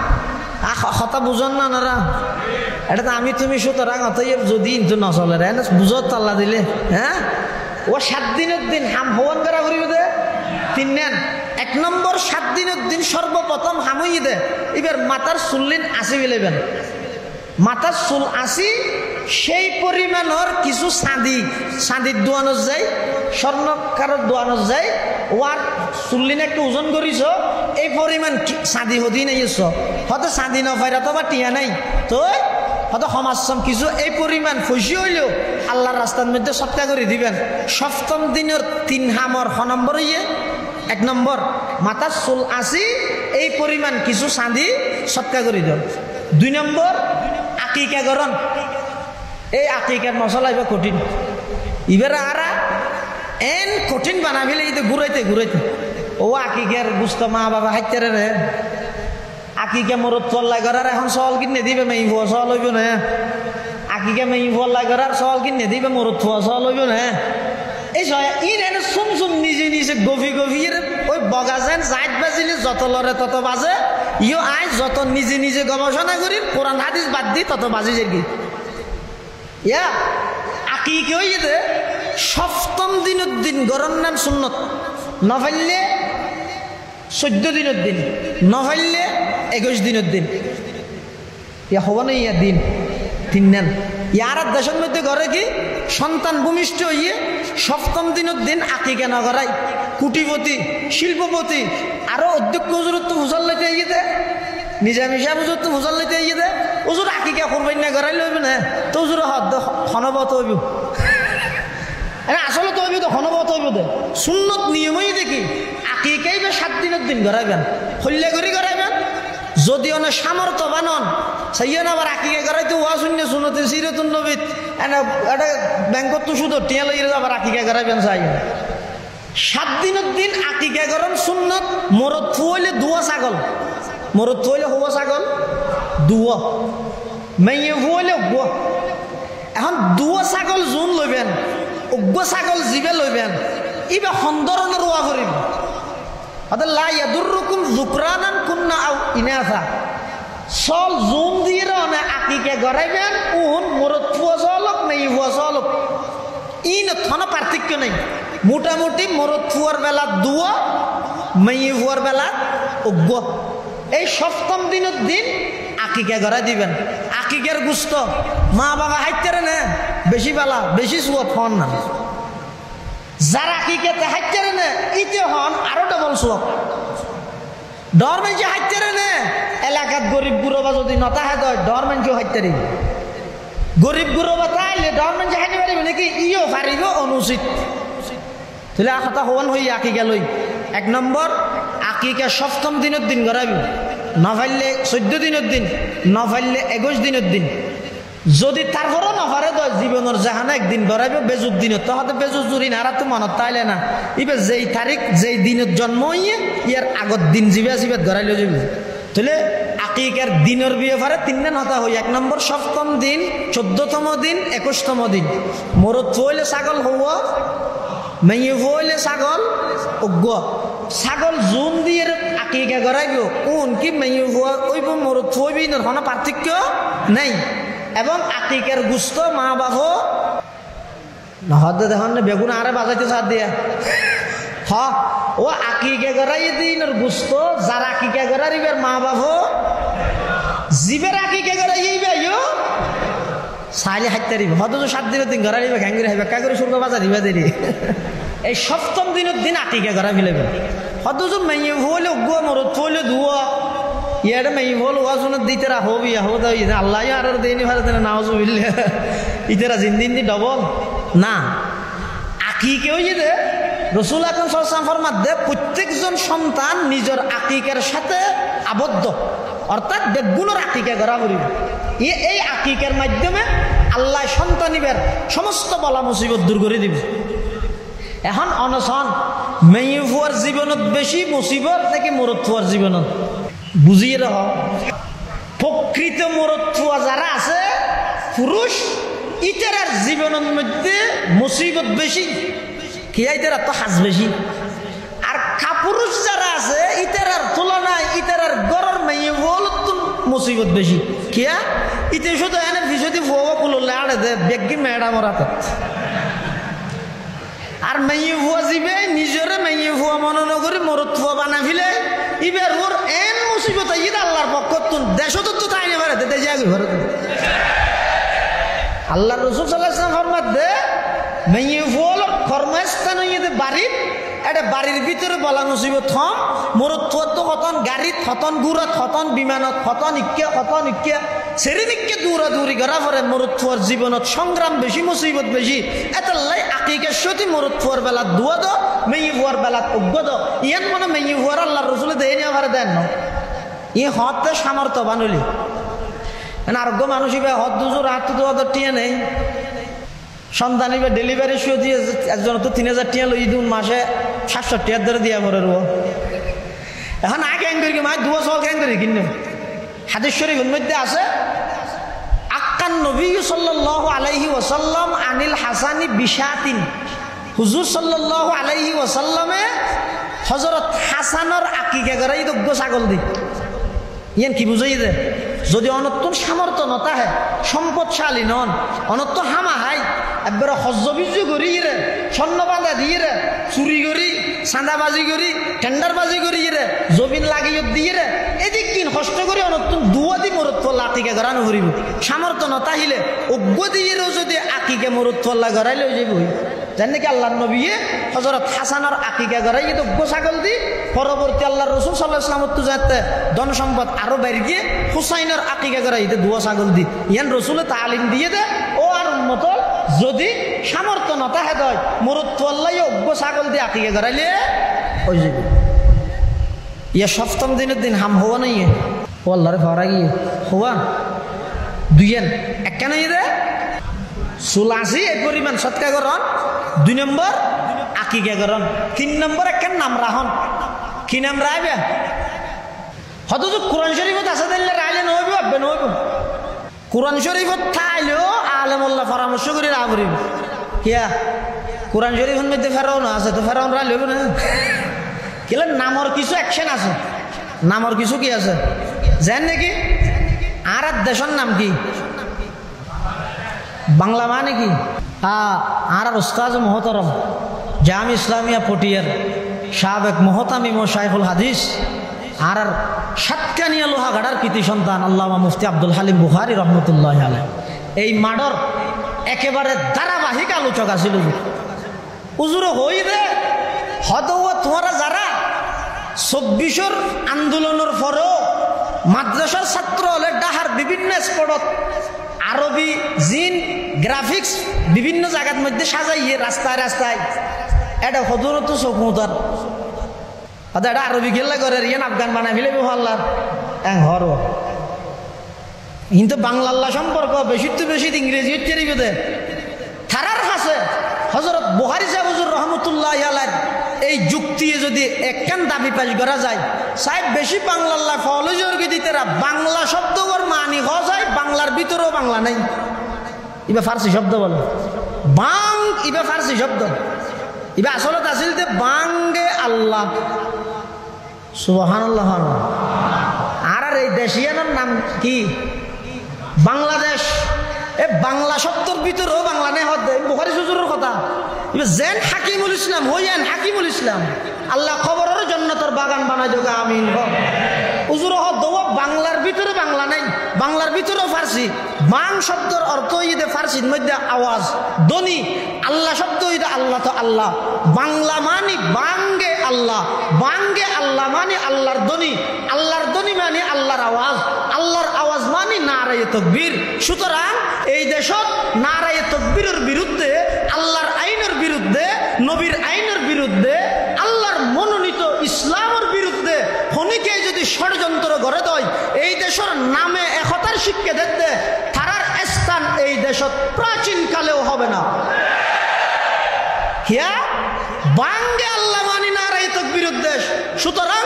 কথা বুঝন না নারা এটা তো আমি তুমি সুতরাং অতএব যদি কিন্তু নচলে রে বুঝত আল্লাহ দিলে হ্যাঁ ও 7 দিনের দিন হাম হওয়ান করা করিবে দে 3 নেন 1 নম্বর 7 দিনের দিন সর্বপ্রথম হামই দে এবার মাথার চুল্লিন আসি ফেলেবেন মাথার চুল আসি সেই পরিমাণের কিছু চাঁদির দোয়ানো যায় স্বর্ণকারের দোয়ানো যায় ওয়ার চুল্লিন একটু ওজন করিস এই পরিমাণ চাঁদি হদি নাইছ হয়তো চাঁদি নফাইরা তো বা টিয়া নাই তো হয়তো সমাজম কিছু এই পরিমাণ ফসি হইলেও আল্লাহর রাস্তার মধ্যে সৎকা করে দিবেন। সপ্তম দিনের 3 হামর 1 নম্বর ইয়ে 1 নম্বর মাথার চুল আসি এই পরিমাণ কিছু চাঁদি সৎকা করে দেন। 2 নম্বর আকিকা গরণ এই আকিকার মশলা এবার কঠিন এবার আরা এন কঠিন বানাবিলে এই ঘুরাইতে ও আকিকার বুঝত মা বাবা হাইতে রে আকিকা মরত পল্লাই করার এখন সল কিনে দিবে মেই ফুয়া সল হইব না আকিকা মেই পল্লাই করার সল কিনে দিবে মরত ফুয়া সল হইব না এই ইন এনে চুম নিজে গভি ওই বগা যেন জাইত বাজিলে যত লড়ে তত বাজে ইও আই যত নিজে গবেষণা করি কোরআন হাদিস বাদ দি তত বাজি যাই ইয়া আকিকা হই যে সপ্তম দিনের দিন গরম নাম সুন্নত নফাইলে 14 দিনের দিন নফাইলে 21 দিনের দিন ইয়া হব না ইয়া দিন 3 নেন ইয়ার দেশের মধ্যে ঘরে কি সন্তান ভূমিষ্ঠ হইয়ে সপ্তম দিনের দিন আকিকা না করাই কুটিপতি শিল্পপতি আরো অধ্যক্ষ হুজুরত তো হুজুর লইতে আইয়ে দে নিজামী সাহেব হুজুর তো হুজুর লইতে আইয়ে দে হুজুর আকিকা করবেন না করাই লইবে না তো হুজুর হনবত হইব আসলে তো হইব তো হনবত হইব দে সুন্নত নিয়মই দেখি আকিকাই বা 7 দিনের দিন করাইবেন হল্লে করি করাইবেন যদি অনেক সামর্থ্য বানন সাইয়ান আবার আকিকে করাইতে ওয়া শূন্য শুনতে সিরাতুন নবী এটা ব্যাংকত তো শুধু টিয়া লইয়া আবার আকিকে করাইবেন সাইয়ান 7 দিনের দিন আকিকা করন সুন্নত মরদ থুইলে দুয়া ছাগল মরদ থুইলে হওয়া ছাগল দুয়া মেয়ে হইলে উগ্র এখন দুয়া ছাগল জোন লইবেন উগ্র ছাগল জিবে লইবেন ইবে সন্দরণের রোয়া করিব অর্থাৎ লা ইয়াদুররুকুম যুকরানান কুন্না আও ইনাসা সল জোন দিয়ে না আকিকা করাইবেন উন মরদ থুয়া চলক মেয়ে হওয়া চলক ইন থন পার্থক্য নেই মোটামুটি মরদ ফুয়ার বেলা দুয়া মেয়ে ফুয়ার বেলা উগ্র এই 7ম দিনের দিন আকিকা করা দিবেন আকিকার গুস্ত মা বাবা হাইতেরে না বেশি বেলা বেশি সুয়া ফোন না যারা আকিকাতে হাইতেরে না ইতে হন আরো ডবল সুয়া ডর মেঞ্চে হাইতেরে না এলাকাত গরিব গুরবা যদি নতা হাত হয় ডর মেঞ্চেও হাইতেরে গরিব গুরবা তাইলে ডর মেঞ্চে হাইতে পারিবে নাকি ইও পারিব অনুচিত তাহলে কথা হওয়ান হই আকিকা লই 1 নম্বর আকিকা 7ম দিনের দিন করাবি না পারলে 14 দিনের দিন না পারলে 21 দিনের দিন যদি তারপরও না পারে তো জীবনের জাহানে একদিন করাইব বেজুর দিনত তাহলে বেজুর জুরি না আর তো মনত তাইলে না ইবে যেই তারিখ যেই দিনের জন্ম হইয়ে ইয়ার আগত দিন জিবা জিবাত করাইলে যাবে তাহলে আকিকার দিনের বিয়ে পারে 3 দিন হতা হই 1 নম্বর 7ম দিন 14তম দিন 21তম দিন মরদ থইলে ছাগল হওয়া মেয়ে হইলে ছাগল উগ্র ছাগল জোন দিয়ে আকিকা করাইব কোন কি মেয়ে হওয়া ওইব মরদ থইবি না কোনো পার্থক্য নেই এবং আকিকার গুস্ত মা বাবা নহদে দেখুন বেগুন আরে বাজাইতে সাথ দিয়া ও আকিকা করাই দিনের গুস্ত যারা আকিকা করাইবার মা বাবা জীবের আকিকা করাইবে সাইলে হাইতে দিবে হয়তো 7 দিনের দিন ঘরা দিবে ঘ্যাঙ্গিরে হাইবে কা করে শুরু বাজার দিবে দেরি এই 7ম দিনের দিন আকিকা করা ফেলেবে হয়তো মেয়ে হইলে উগ্র মরদ হইলে ধুয়া ইয়ারে মেয়ে হল ওয়া শুনে দিতে হবি হো আল্লাহ আর দেয়নি ভারত নাওজুবিল্লাহ ইতারা জিন্দিন দি ডবল না আকিকে ওই যে রাসূল আকরাম সাল্লাল্লাহু আলাইহি ওয়াসাল্লাম ফরমাতে প্রত্যেকজন সন্তান নিজের আকিকার সাথে আবদ্ধ অর্থাৎ বেগুনের আকিকা করা করিব এই আকিকার মাধ্যমে আল্লাহ সন্তানিবের সমস্ত বলা মুসিবত দূর করে দিবে এখন অনশন মেয়ে ফুয়ার জীবনত বেশি মুসিবত নাকি মরদ ফুয়ার জীবনত বুঝিয়ে রহ প্রকৃত মরদ ফুয়া যারা আছে পুরুষ ইতারার জীবনের মধ্যে মুসিবত বেশি কি ইতারা তো হাজ বেশি আর কাপুরুষ যারা আছে ইতারার তুলনায় ইতারার গড়ের মেয়ে হল মুসিবত বেশি কিয়া ইতে শুধু এনে ভিসতি ফুয়া কুললে আড়ে দে বেগি মেয়েরা মরাতে আর মেয়ে ফুয়া যাবে নিজরে মেয়ে ফুয়া মনে নগরী মরদ ফুয়া বানা ফেলে ইবার ওর এন মুসিবত ঈদ আল্লাহর পক্ষ দেশ তো তাই না পারে দেশে আগে ঘরে আল্লাহ রসুল সাল্লাল্লাহু আলাইহি ওয়াসাল্লাম ফরমাতে মেয়ে ফুয়ার কর্মস্থান হইতে বাড়ি এটা বাড়ির ভিতরে বলা মুসিবত হম মরদ ফুয়া তো হতন গাড়িত হতন গুড়ত হতন বিমানত হতন ইক্কা সেরিনিককে দৌড়াদৌড়ি করা পরে মরদ ফুয়ার জীবনত সংগ্রাম বেশি মুসিবত বেশি এতাল্লাই আকিকার সতী মরদ ফুয়ার বেলা দুয়া দো মেয়ে ফুয়ার বেলা অজ্ঞ দো ইয়ান মানে মেয়ে ফুয়ার আল্লাহ রসুলে দেয় নিয়ে পারে দেন না ই হতে সামর্থ্য বানুলি আরোগ্য মানুষ ইবে হত দুজোর হাত তো টিয়া নেই সন্তান ইবে ডেলিভারি শো দিয়ে একজন তো 3000 টিয়া লই দিন মাসে 700 টিয়ার ধরে দিয়া পরে রো এখন আগে ক্যাং করি মা দুয়া সল ক্যাং করি কিনে হাদিস শরীফের মধ্যে আছে আক্কান নবী সাল্লাল্লাহু আলাইহি ওয়াসাল্লাম আনিল হাসানি বিশাতিন হুজুর সাল্লাল্লাহু আলাইহি ওয়াসাল্লামে হযরত হাসানের আকিকা করাই দগ্গ ছাগল দি ইয়ান কি বুঝাই দে যদি অনত্তন সামর্থ্য নতা হে সম্পদশালী নন অনত্ত হামা হাই একবার হজ্জবিজ করি রে স্বর্ণ বাঁধা দিয়ে রে চুরি করি চাঁদাবাজি করি টেন্ডারবাজি করি রে জমিন লাগিয়ে দিয়ে রে এদিক কিন কষ্ট করে অনত্তন দুয়া দি মরদ ফল্লা আকিকা করানো করিব সামর্থ্য নতা হিলে অজ্ঞ দিয়েও যদি আকিকে মরদ ফল্লা করাইলে যাইব জানি কি আল্লাহর নবী হযরত হাসানের আকিকা করাই তো অজ্ঞ ছাগল দি পরবর্তী আল্লাহর রাসূল সাল্লাল্লাহু আলাইহি ওয়াসাল্লাম তো যাতে ধন সম্পদ আরো বাইরে গিয়ে হুসাইনের আকিকা করাই তো দুয়া ছাগল দি ইয়ান রাসূলে তালিম দিয়ে দে ও আর উম্মত যদি সামর্থ্য নতা হে দয় মরদ ফল্লা অজ্ঞ ছাগল দি আকিকা করাইলে ওই যাবে ইয়া 7ম দিনের দিন হাম হওয়া নাই ও আল্লাহরে ফাওরা গিয়ে হওয়া দুইয়েন একখানে রে চুলাসি এই পরিমাণ সৎকা করন 2 নম্বর আকিকা করন 3 নম্বর একখান নাম রাহন কি নাম রাখবে হয়তো তো কোরআন শরীফত আছে দিলে রাইলে নহইব আব্বে নহইব কোরআন শরীফত থাইলেও আলেমুল্লাহ পরামর্শ করে রা করিব কিয়া কোরআন শরীফের মধ্যে ফেরাউন আছে তো ফেরাউন রাইলে হইব না কিলে নামর কিছু অ্যাকশন আছে নামর কিছু কি আছে জানেন নাকি আর দেশের নাম কি বাংলা মানে কি আর উস্তাজ মোহতরম জাম ইসলামিয়া পটিয়ার সাবেক মোহতামিম ও শাইখুল হাদিস আর সাতকানিয়া লোহাগাড়ার কৃতি সন্তান আল্লামা মুফতি আব্দুল হালিম বুখারী রহমতুল্লাহ আলাইহি এই মাডর একেবারে ধারাবাহিক আলোচক আছিল উজুর হই রে হয়তো তোমরা যারা 24 আন্দোলনের পরেও মাদ্রাসার ছাত্র হলে ডাহার বিভিন্ন স্পটত আরবি জিন গ্রাফিক্স বিভিন্ন জায়গার মধ্যে সাজাইয়ে রাস্তায় রাস্তায় এটা হজরত চৌকুতার এটা আরবি গেলে করে ইয়ান আফগান বানাই ফেলে আল্লাহর হর কিন্তু বাংলা আল্লাহ সম্পর্ক বেশি তো বেশি ইংরেজি হচ্ছে রে থারার কাছে হজরত বুখারী সাহেব হুজুর রহমতুল্লাহ আলাইহি এই যুক্তি যদি একখান দাবি পেশ করা যায় সাহেব বেশি বাংলা আল্লাহ ফলজর দিতেরা বাংলা শব্দগর মানি হওয়া যায় বাংলার ভিতরেও বাংলা নাই ইবা ফার্সি শব্দ বলে বাং ইবা ফার্সি শব্দ ইবা আসলত আছিল যে বাঙ্গে আল্লাহ সুবহানাল্লাহ আর এই দেশিয়ানের নাম কি বাংলাদেশ এ বাংলা শব্দের ভিতরেও বাংলা নেই বুখারী হুজুরের কথা এবার জেন হাকিমুল ইসলাম হইয়ান হাকিমুল ইসলাম আল্লাহ খবরের জান্নাতের বাগান বানাই দেব আমিন হুজুর দোয়া বাংলার ভিতরে বাংলা নাই বাংলার ভিতরেও ফার্সি বাং শব্দের অর্থ হইতে ফার্সির মধ্যে আওয়াজ ধ্বনি আল্লাহ শব্দ হইতে আল্লাহ তো আল্লাহ বাংলা মানি বাঙ্গে আল্লাহ মানি আল্লাহর ধ্বনি মানি আল্লাহর আওয়াজ মানি নারায়ে তাকবীর সুতরাং এই দেশত নারায়ে তাকবীরের বিরুদ্ধে আল্লাহর আইনের বিরুদ্ধে নবীর আইনের বিরুদ্ধে আল্লাহর মনোনীত ইসলামের বিরুদ্ধে খনিকে যদি ষড়যন্ত্র গড়ে দেয় এই দেশের নামে একতার শিক্ষা দিতে তারার স্থান এই দেশত প্রাচীন কালেও হবে না হিয়া বাঙ্গে আল্লাহ মানি নারায়ে তাকবীর উদ্দেশ সুতরাং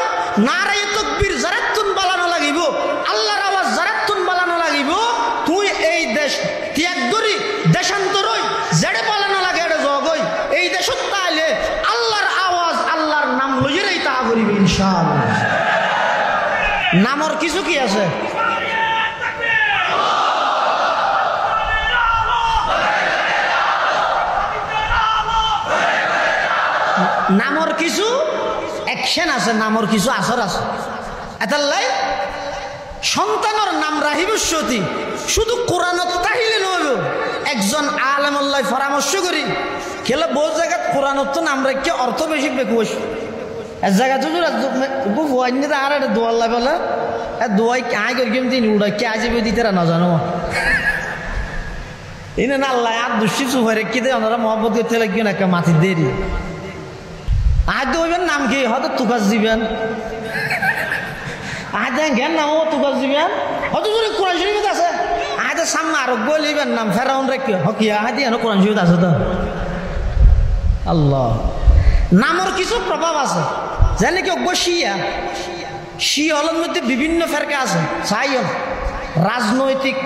নারায়ে তাকবীর জারাতুন বালানো লাগিব আল্লাহর আওয়াজ জারাতুন বালানো লাগিব তুই এই দেশ ত্যাগ করি দেশান্তরই জেড়ে বালানো লাগে এটা জগই এই দেশত তাইলে আল্লাহর আওয়াজ আল্লাহর নাম লইরেই তা করিবে ইনশাআল্লাহ নামর কিছু কি আছে নামর কিছু অ্যাকশন আছে নামর কিছু আসর আছে এতাল্লাই সন্তানের নাম রাহিবস্যতি শুধু কোরআনত তাহিলে নইব একজন আলেমুল্লাহ পরামর্শ করি খেলে বহু জায়গায় কোরআনত তো নাম রাখি অর্থ বেশি বেকুশ এক জায়গা তো ফুয়াইনি আর একটা দোয়াল্লা বলে দোয়াই আয় করি কেমন তিনি উড়াই কে আজবে দিতে না জানো এই না আল্লাহ আর দুষ্টি চুফাই রেখে দেয় ওনারা মহব্বত করতে লাগবে না একটা মাটির দেরি আজ হইবেন নাম কি হয়তো তুকাস দিবেন আজ জ্ঞান নাম তুকাস দিবেন হয়তো যদি কোরআন শরীফ আছে আজ সামনে আরোগ্য লিবেন নাম ফেরাউন রেখে হকিয়া আজ কোরআন শরীফ আছে তো আল্লাহ নামর কিছু প্রভাব আছে জানে কি অজ্ঞ শিয়ালের মধ্যে বিভিন্ন ফেরকা আছে সাইয়ন রাজনৈতিক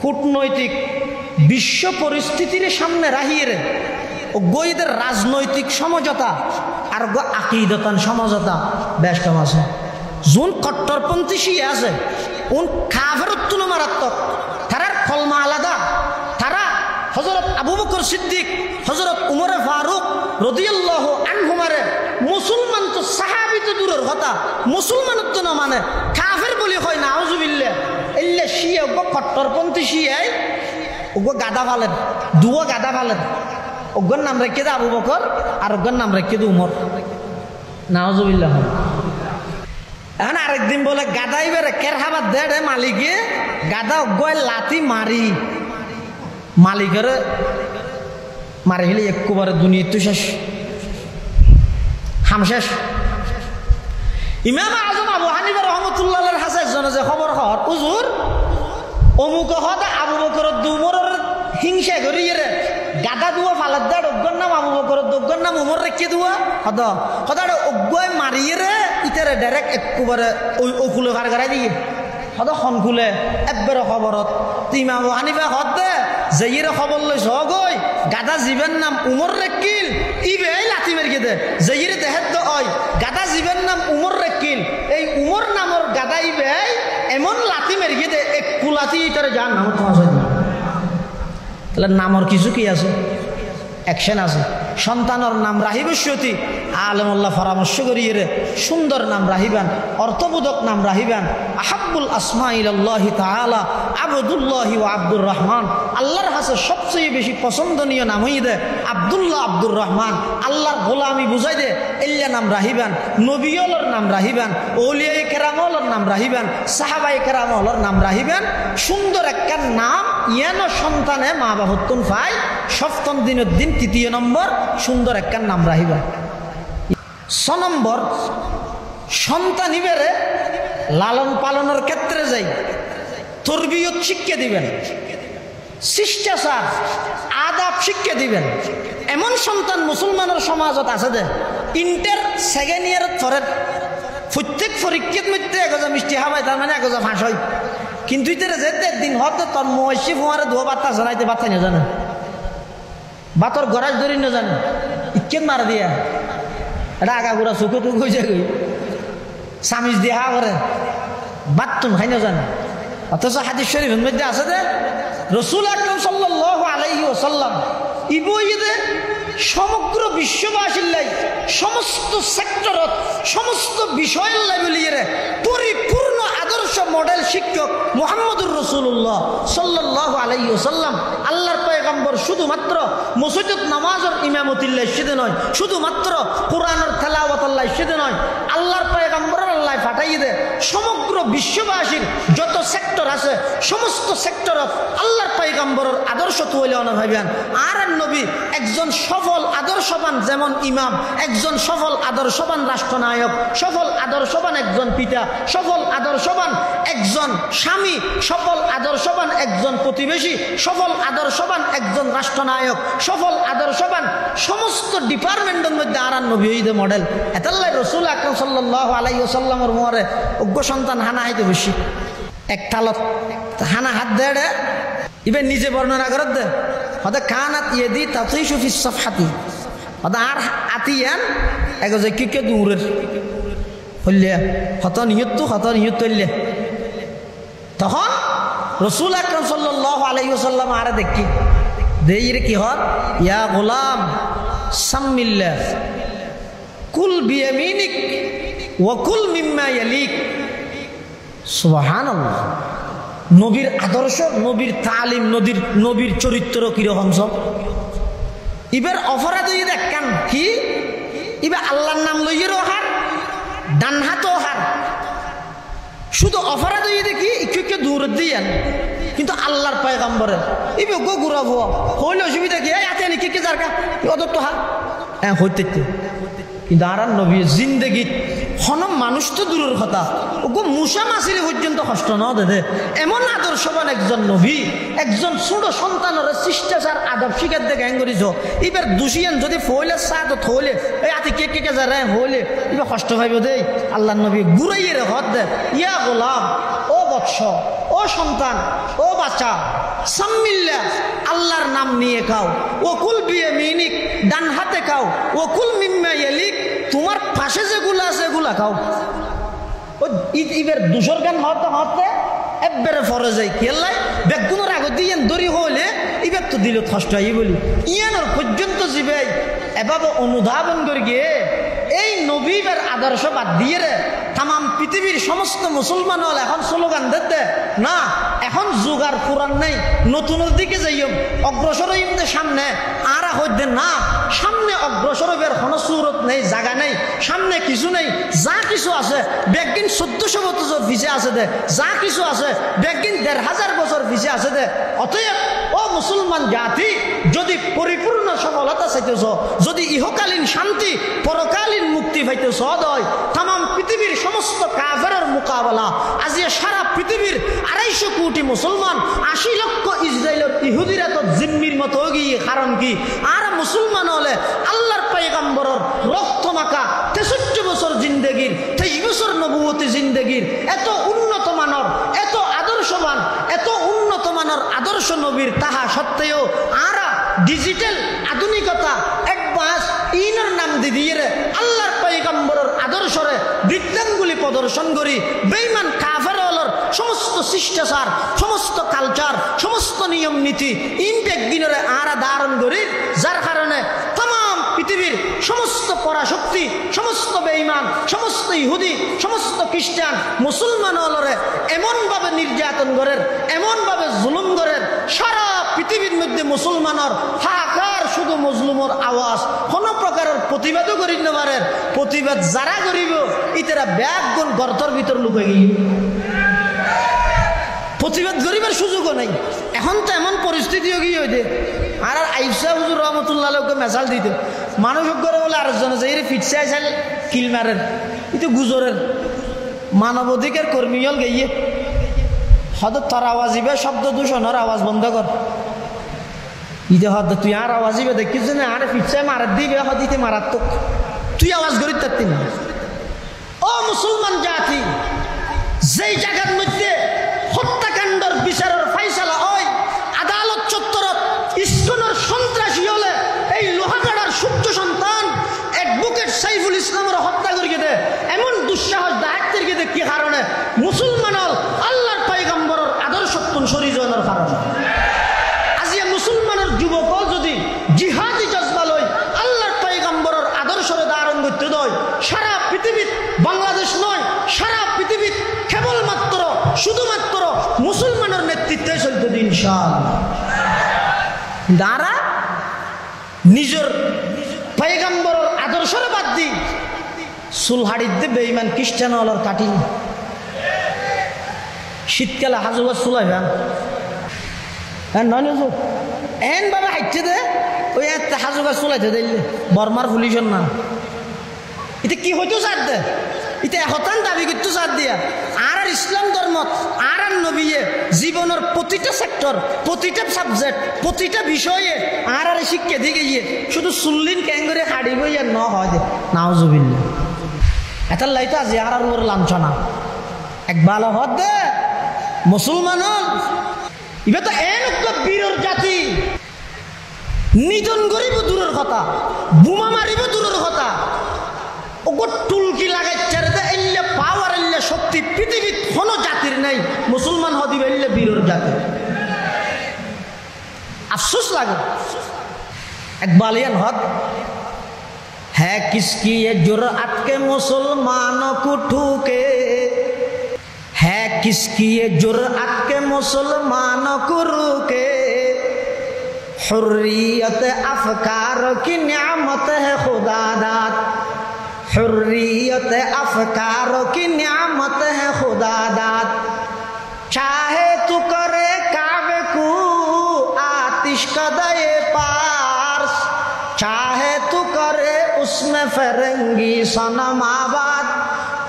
কূটনৈতিক বিশ্ব পরিস্থিতির সামনে রাহিয়ে গইদের রাজনৈতিক সমঝোতা আর আকিদতান সমঝোতা বেশ কম আছে যোন কট্টরপন্থী শিয়া আছে উন কাফেরত তুলো মারাত্মক তারার কলমা আলাদা তারা হযরত আবু বকর সিদ্দিক হযরত উমর ফারুক রাদিয়াল্লাহু আনহুমারে মুসলমান তো সাহাবী তো দূরের কথা মুসলমান তো না মানে কাফের বলি হয় না আউযুবিল্লাহ ইল্লা শিয়া কট্টরপন্থী শিয়াই ওগো গাদা ফালেন দুও গাদা ফালেন ওগর নাম রেখে দে আবু বকর আর ওগর নাম রেখে দে উমর নাউজুবিল্লাহ এখন আরেকদিন বলে গাদাই বেড়ে কেরহাবাদ দে মালিকে গাদা অজ্ঞয় লাতি মারি মালিকের মারি ফেলে একবারে দুনিয়া তো শেষ হাম শেষ ইমাম আজম আবু হানিফা রহমতুল্লাহর হাসে একজনে যে খবর হর হুজুর অমুক হদা আবু বকর উমরের হিংসা করিয়ে রে গাদা দুয়া ফালাদ দাঁড় অজ্ঞর নাম আবু বকর অজ্ঞর নাম উমর রেখে দুয়া হদাড় অজ্ঞয় মারিয়ে রে ইতারে ডাইরেক্ট একবারে ওই খুলে ভার করাই দিয়ে হদ খন খুলে একবারে খবরত ইমাম আবু হানিফা হদ দে যেইরে খবর লইছ গই গাদা জীবের নাম উমর রেকিল ইবে লাথি মেরিয়ে দে যেইরে দেহের তো ওই গাদা জীবের নাম উমর রেকিল এই উমর নামর গাদা ইবে এমন লাথি মেরিয়ে দে এক কুলাতি ইতারে যান নাম তোমার তাহলে নামর কিছু কি আছে অ্যাকশন আছে সন্তানের নাম রাহিবস্যতি আলেমুল্লাহ পরামর্শ করিয়ে রে সুন্দর নাম রাহিবান অর্থবোধক নাম রাহিবান আহাব্বুল আসমা ইলাল্লাহি তাআলা আবদুল্লাহি ওয়া আব্দুর রহমান আল্লাহর কাছে সবচেয়ে বেশি পছন্দনীয় নাম হই দে আব্দুল্লাহ আব্দুর রহমান আল্লাহর গোলামি বুঝাই দে এল্লা নাম রাহিবান নবীয়লর নাম রাহিবান ওলিয়ায়ে কেরামলর নাম রাহিবান সাহাবায়ে কেরামলর নাম রাহিবান সুন্দর একটা নাম ইয়ানো সন্তানে মা বাবতুন পাই সপ্তম দিনের দিন তৃতীয় নম্বর সুন্দর একটা নাম রাহিবা 6 নম্বর সন্তান ইবেরে লালন পালনের ক্ষেত্রে যাই তরবিয়ত শিক্ষা দিবেন শিষ্টাচার আদাব শিক্ষা দিবেন এমন সন্তান মুসলমানের সমাজত আছে দে ইন্টার সেকেন্ড ইয়ার পরে প্রত্যেক পরীক্ষার মধ্যে এগোজা মিষ্টি হাবাই তার মানে এগোজা ফাঁস হয় কিন্তু ইতারে যেতে দিন হতে তোর মহিষি ফুয়ারে ধোয়া বার্তা জানাইতে বার্তা নিয়ে জানে বাতর গরাজ ধরি না জানে ইকেন মার দিয়া এটা আগাগুড়া চোখে তো গই যায় সামিজ দিয়ে হা করে বাতুন খাই না জানে অথচ হাদিস শরীফের মধ্যে আছে যে রাসূল আকরাম সাল্লাল্লাহু আলাইহি ওয়াসাল্লাম ইবইদে সমগ্র বিশ্ববাসীর লাই সমস্ত সেক্টরত সমস্ত বিষয়ের লাই বলিয়ে পরিপূর্ণ আদর্শ মডেল শিক্ষক মুহাম্মদুর রাসূলুল্লাহ সাল্লাল্লাহু আলাইহি ওয়াসাল্লাম আল্লাহর পয়গম্বর শুধুমাত্র মসজিদত নামাজের ইমামতিল্লাহ সেদে নয় শুধুমাত্র কোরআনের তেলাওয়াতাল্লাহ সেদে নয় আল্লাহর পয়গম্বর আল্লাহ পাঠাইয়ে দে সমগ্র বিশ্ববাসীর যত সেক্টর আছে সমস্ত সেক্টরত আল্লাহর পয়গম্বরের আদর্শ তুলে আনা ভাইবেন আর নবী একজন সফল আদর্শবান যেমন ইমাম একজন সফল আদর্শবান রাষ্ট্রনায়ক সফল আদর্শবান একজন পিতা সফল আদর্শবান একজন স্বামী সফল আদর্শবান একজন প্রতিবেশী সফল আদর্শবান একজন রাষ্ট্রনায়ক সফল আদর্শবান সমস্ত ডিপার্টমেন্টের মধ্যে আর নবী হইতে মডেল এতাল্লাই রাসূল আকরাম সাল্লাল্লাহু আলাইহি ওয়াসাল্লামের মোহরে অজ্ঞ সন্তান হানা হইতে বেশি এক তালত হানা হাত দেড়ে ইবে নিজে বর্ণনা করত দে হতে কানাত ইয়েদি তাতিশু ফিস সাফহাতি হতে আর আতিয়ান এগো যে কিকে দূরের হইলে হত নিয়ত হইলে তখন রাসূল আকরাম সাল্লাল্লাহু আলাইহি ওয়াসাল্লাম আর দেখি দেইরে কি হত ইয়া গোলাম সাম্মিল্লাহ কুল বিয়ামিনিক ওয়া কুল মিম্মা ইয়ালিক সুবহানাল্লাহ নবীর আদর্শ নবীর তালিম নবীর চরিত্র কিরকম সব ইবার অপরাধ হয়ে দেখেন কি ইবা আল্লাহর নাম লইয়েরও হার ডান হাতও হার শুধু অপরাধ হয়ে দেখি একটু দূর দিয়েন কিন্তু আল্লাহর পয়গম্বরের ইবে গো ঘুরাবো হইলে অসুবিধা কি এতে নি কে যার অদর তো হার হ্যাঁ হইতে কিন্তু আর নবী জিন্দগিত হনম মানুষ তো দূরের কথা ওগো মুসা মাসির পর্যন্ত কষ্ট ন দে এমন আদর্শবান একজন নবী একজন ছোট সন্তানের শিষ্টাচার আদব শিখার দেখে হ্যাং করিস এবার দুষিয়ান যদি ফইলে সাদ থইলে এই আতি কে যারা হইলে এবার কষ্ট পাইব দেই আল্লাহ নবী ঘুরাইয়ে রে হদ দে ইয়া গোলাম ও বৎস ও সন্তান ও বাচ্চা সাম্মিল্লাহ আল্লাহর নাম নিয়ে খাও ওকুল বিয়ামিনিক ডান হাতে খাও ওকুল মিম্মা ইয়ালিক তোমার পাশে যেগুলো আছে এগুলা খাও ও ইবের দুশোর গান হতে একবারে ফরে যাই খেললাই বেগুনের আগত দিয়ে দড়ি হইলে ইবের তো দিল কষ্ট আই বলি ইয়ানোর পর্যন্ত জিবাই এভাবে অনুধাবন করে গিয়ে এই নবীবের আদর্শ বাদ দিয়ে রে তাম পৃথিবীর সমস্ত মুসলমান হল এখন স্লোগান দিতে না এখন যুগার কোরআন নেই নতুনের দিকে যাইম অগ্রসর হইমতে সামনে আর হইতে না সামনে অগ্রসর হইবার কোনো সুরত নেই জায়গা নেই সামনে কিছু নেই যা কিছু আছে বেগিন 1400 বছর পিছিয়ে আছে দে যা কিছু আছে বেগিন 1500 বছর পিছিয়ে আছে দে অতএব ও মুসলমান জাতি যদি পরিপূর্ণ সফলতা চাইতেছ যদি ইহকালীন শান্তি পরকালীন মুক্তি পাইতেছ হয় তাম পৃথিবীর সমস্ত কাফেরের মোকাবেলা আজি সারা পৃথিবীর 250 কোটি মুসলমান 80 লক্ষ ইসরায়েলের ইহুদিরা তো জিম্মির মতো গিয়ে কারণ কি আর মুসলমান হলে আল্লাহর পয়গম্বরের রক্ত মাখা 63 বছর জিন্দেগির 23 বছর নবুয়তি জিন্দেগির এত উন্নত মানের এত আদর্শবান এত উন্নত মানের আদর্শ নবীর তাহা সত্ত্বেও আর ডিজিটাল আধুনিকতা অ্যাডভান্স ইনার নাম দিয়ে আল্লাহর পয়গম্বরের আদর্শরে বৃত্তাঙ্গুলি প্রদর্শন করি বেঈমান কাফেরদের সমস্ত শিষ্টাচার সমস্ত কালচার সমস্ত নিয়ম নীতি ইমপ্যাক্ট গিনরে আরা ধারণ করি যার কারণে तमाम পৃথিবীর সমস্ত পরাশক্তি সমস্ত বেঈমান সমস্ত ইহুদি সমস্ত খ্রিস্টান মুসলমানরে এমন ভাবে নির্যাতন করেন এমন ভাবে জুলুম করেন সারা পৃথিবীর মধ্যে মুসলমানের হাহাকার শুধু মজলুমের আওয়াজ কোন প্রকারের প্রতিবাদও করি না পারেন প্রতিবাদ যারা করিব ইতারা ব্যাগ গুণ গর্তর ভিতর লুকে গিয়ে প্রতিবাদ করিবার সুযোগও নাই এখন তো এমন পরিস্থিতিও গিয়ে হইতে আর আইসা হুজুর রহমতুল্লাহ আলাইহিকে মেসাল দিতে মানুষ করে বলে আরেকজন আছে এই ফিটসে আইসাল কিল মারেন কিন্তু গুজরের মানবাধিকার কর্মী হল গিয়ে হদ তোর আওয়াজিবে শব্দ দূষণের আওয়াজ বন্ধ কর ইতে হদ তুই আর আওয়াজিবে দেখিস না আরে ফিটসে মারাত দিবে হদিতে মারাত্মক তুই আওয়াজ করি তার না ও মুসলমান জাতি যেই জায়গার মধ্যে হত্যাকাণ্ডের বিচারের ফাইসালা হয় আদালত চত্বরত ইসকনের সন্ত্রাসী হলে এই লোহাগাড়ার সূর্য সন্তান অ্যাডভোকেট সাইফুল ইসলামের হত্যা করিয়ে দেয় এমন দুঃসাহস দায়িত্বের গিয়ে কি কারণে মুসলমান আল্লাহর পয়গম্বরের আদর্শত্বন শরীজনের কারণে আজিয়া মুসলমানের যুবক যদি জিহাদি জজবা লই আল্লাহর পয়গম্বরের আদর্শরে ধারণ করতে দেয় সারা পৃথিবীর বাংলাদেশ নয় সারা পৃথিবীর কেবলমাত্র শুধুমাত্র মুসলমানের নেতৃত্বে চলতে দিন ইনশাআল্লাহ দ্বারা নিজের পয়গম্বরের আদর্শের বাদ দি সুলহাড়িতে বেঈমান খ্রিস্টান হলার কাটিন শীতকালে হাজুবা চুলাই নয় এন বাবা হাইতে দে ওই হাজুবা চুলাইতে দিলে বর্মার পুলিশের না এটা কি হইতো চার দে এটা হতান দাবি করতো চার দিয়া আর ইসলাম ধর্ম আর নবীয়ে জীবনের প্রতিটা সেক্টর প্রতিটা সাবজেক্ট প্রতিটা বিষয়ে আর শিক্ষা দিয়ে গিয়ে শুধু সুল্লিন ক্যাঙ্গরে হাড়িব আর ন হয় দে নাউজুবিল্লাহ এটার লাইতো আজি আর ওর লাঞ্ছনা এক ভালো হদ দে মুসলমান ইবে তো এন বীরের জাতি নিধন করিব দূরের কথা বোমা মারিব দূরের কথা ওগো টুলকি লাগাইছে রে এল্লে পাওয়ার এল্লে শক্তি পৃথিবীর কোন জাতির নাই মুসলমান হদিবে এল্লে বীরের জাতি আফসোস লাগে এক বালিয়ান হদ है किसकी ये जुर्अत के मुसलमानों को ठूके है किसकी ये जुर्अत के मुसलमानों को रोके हुर्रियत अफकार की नियामत है खुदा दात हुर्रियत अफकार की नियामत है खुदा दात चाहे तू करे काबे को आतिश कदे पार्स चाहे तू करे उसमें फरंगी सनम आबाद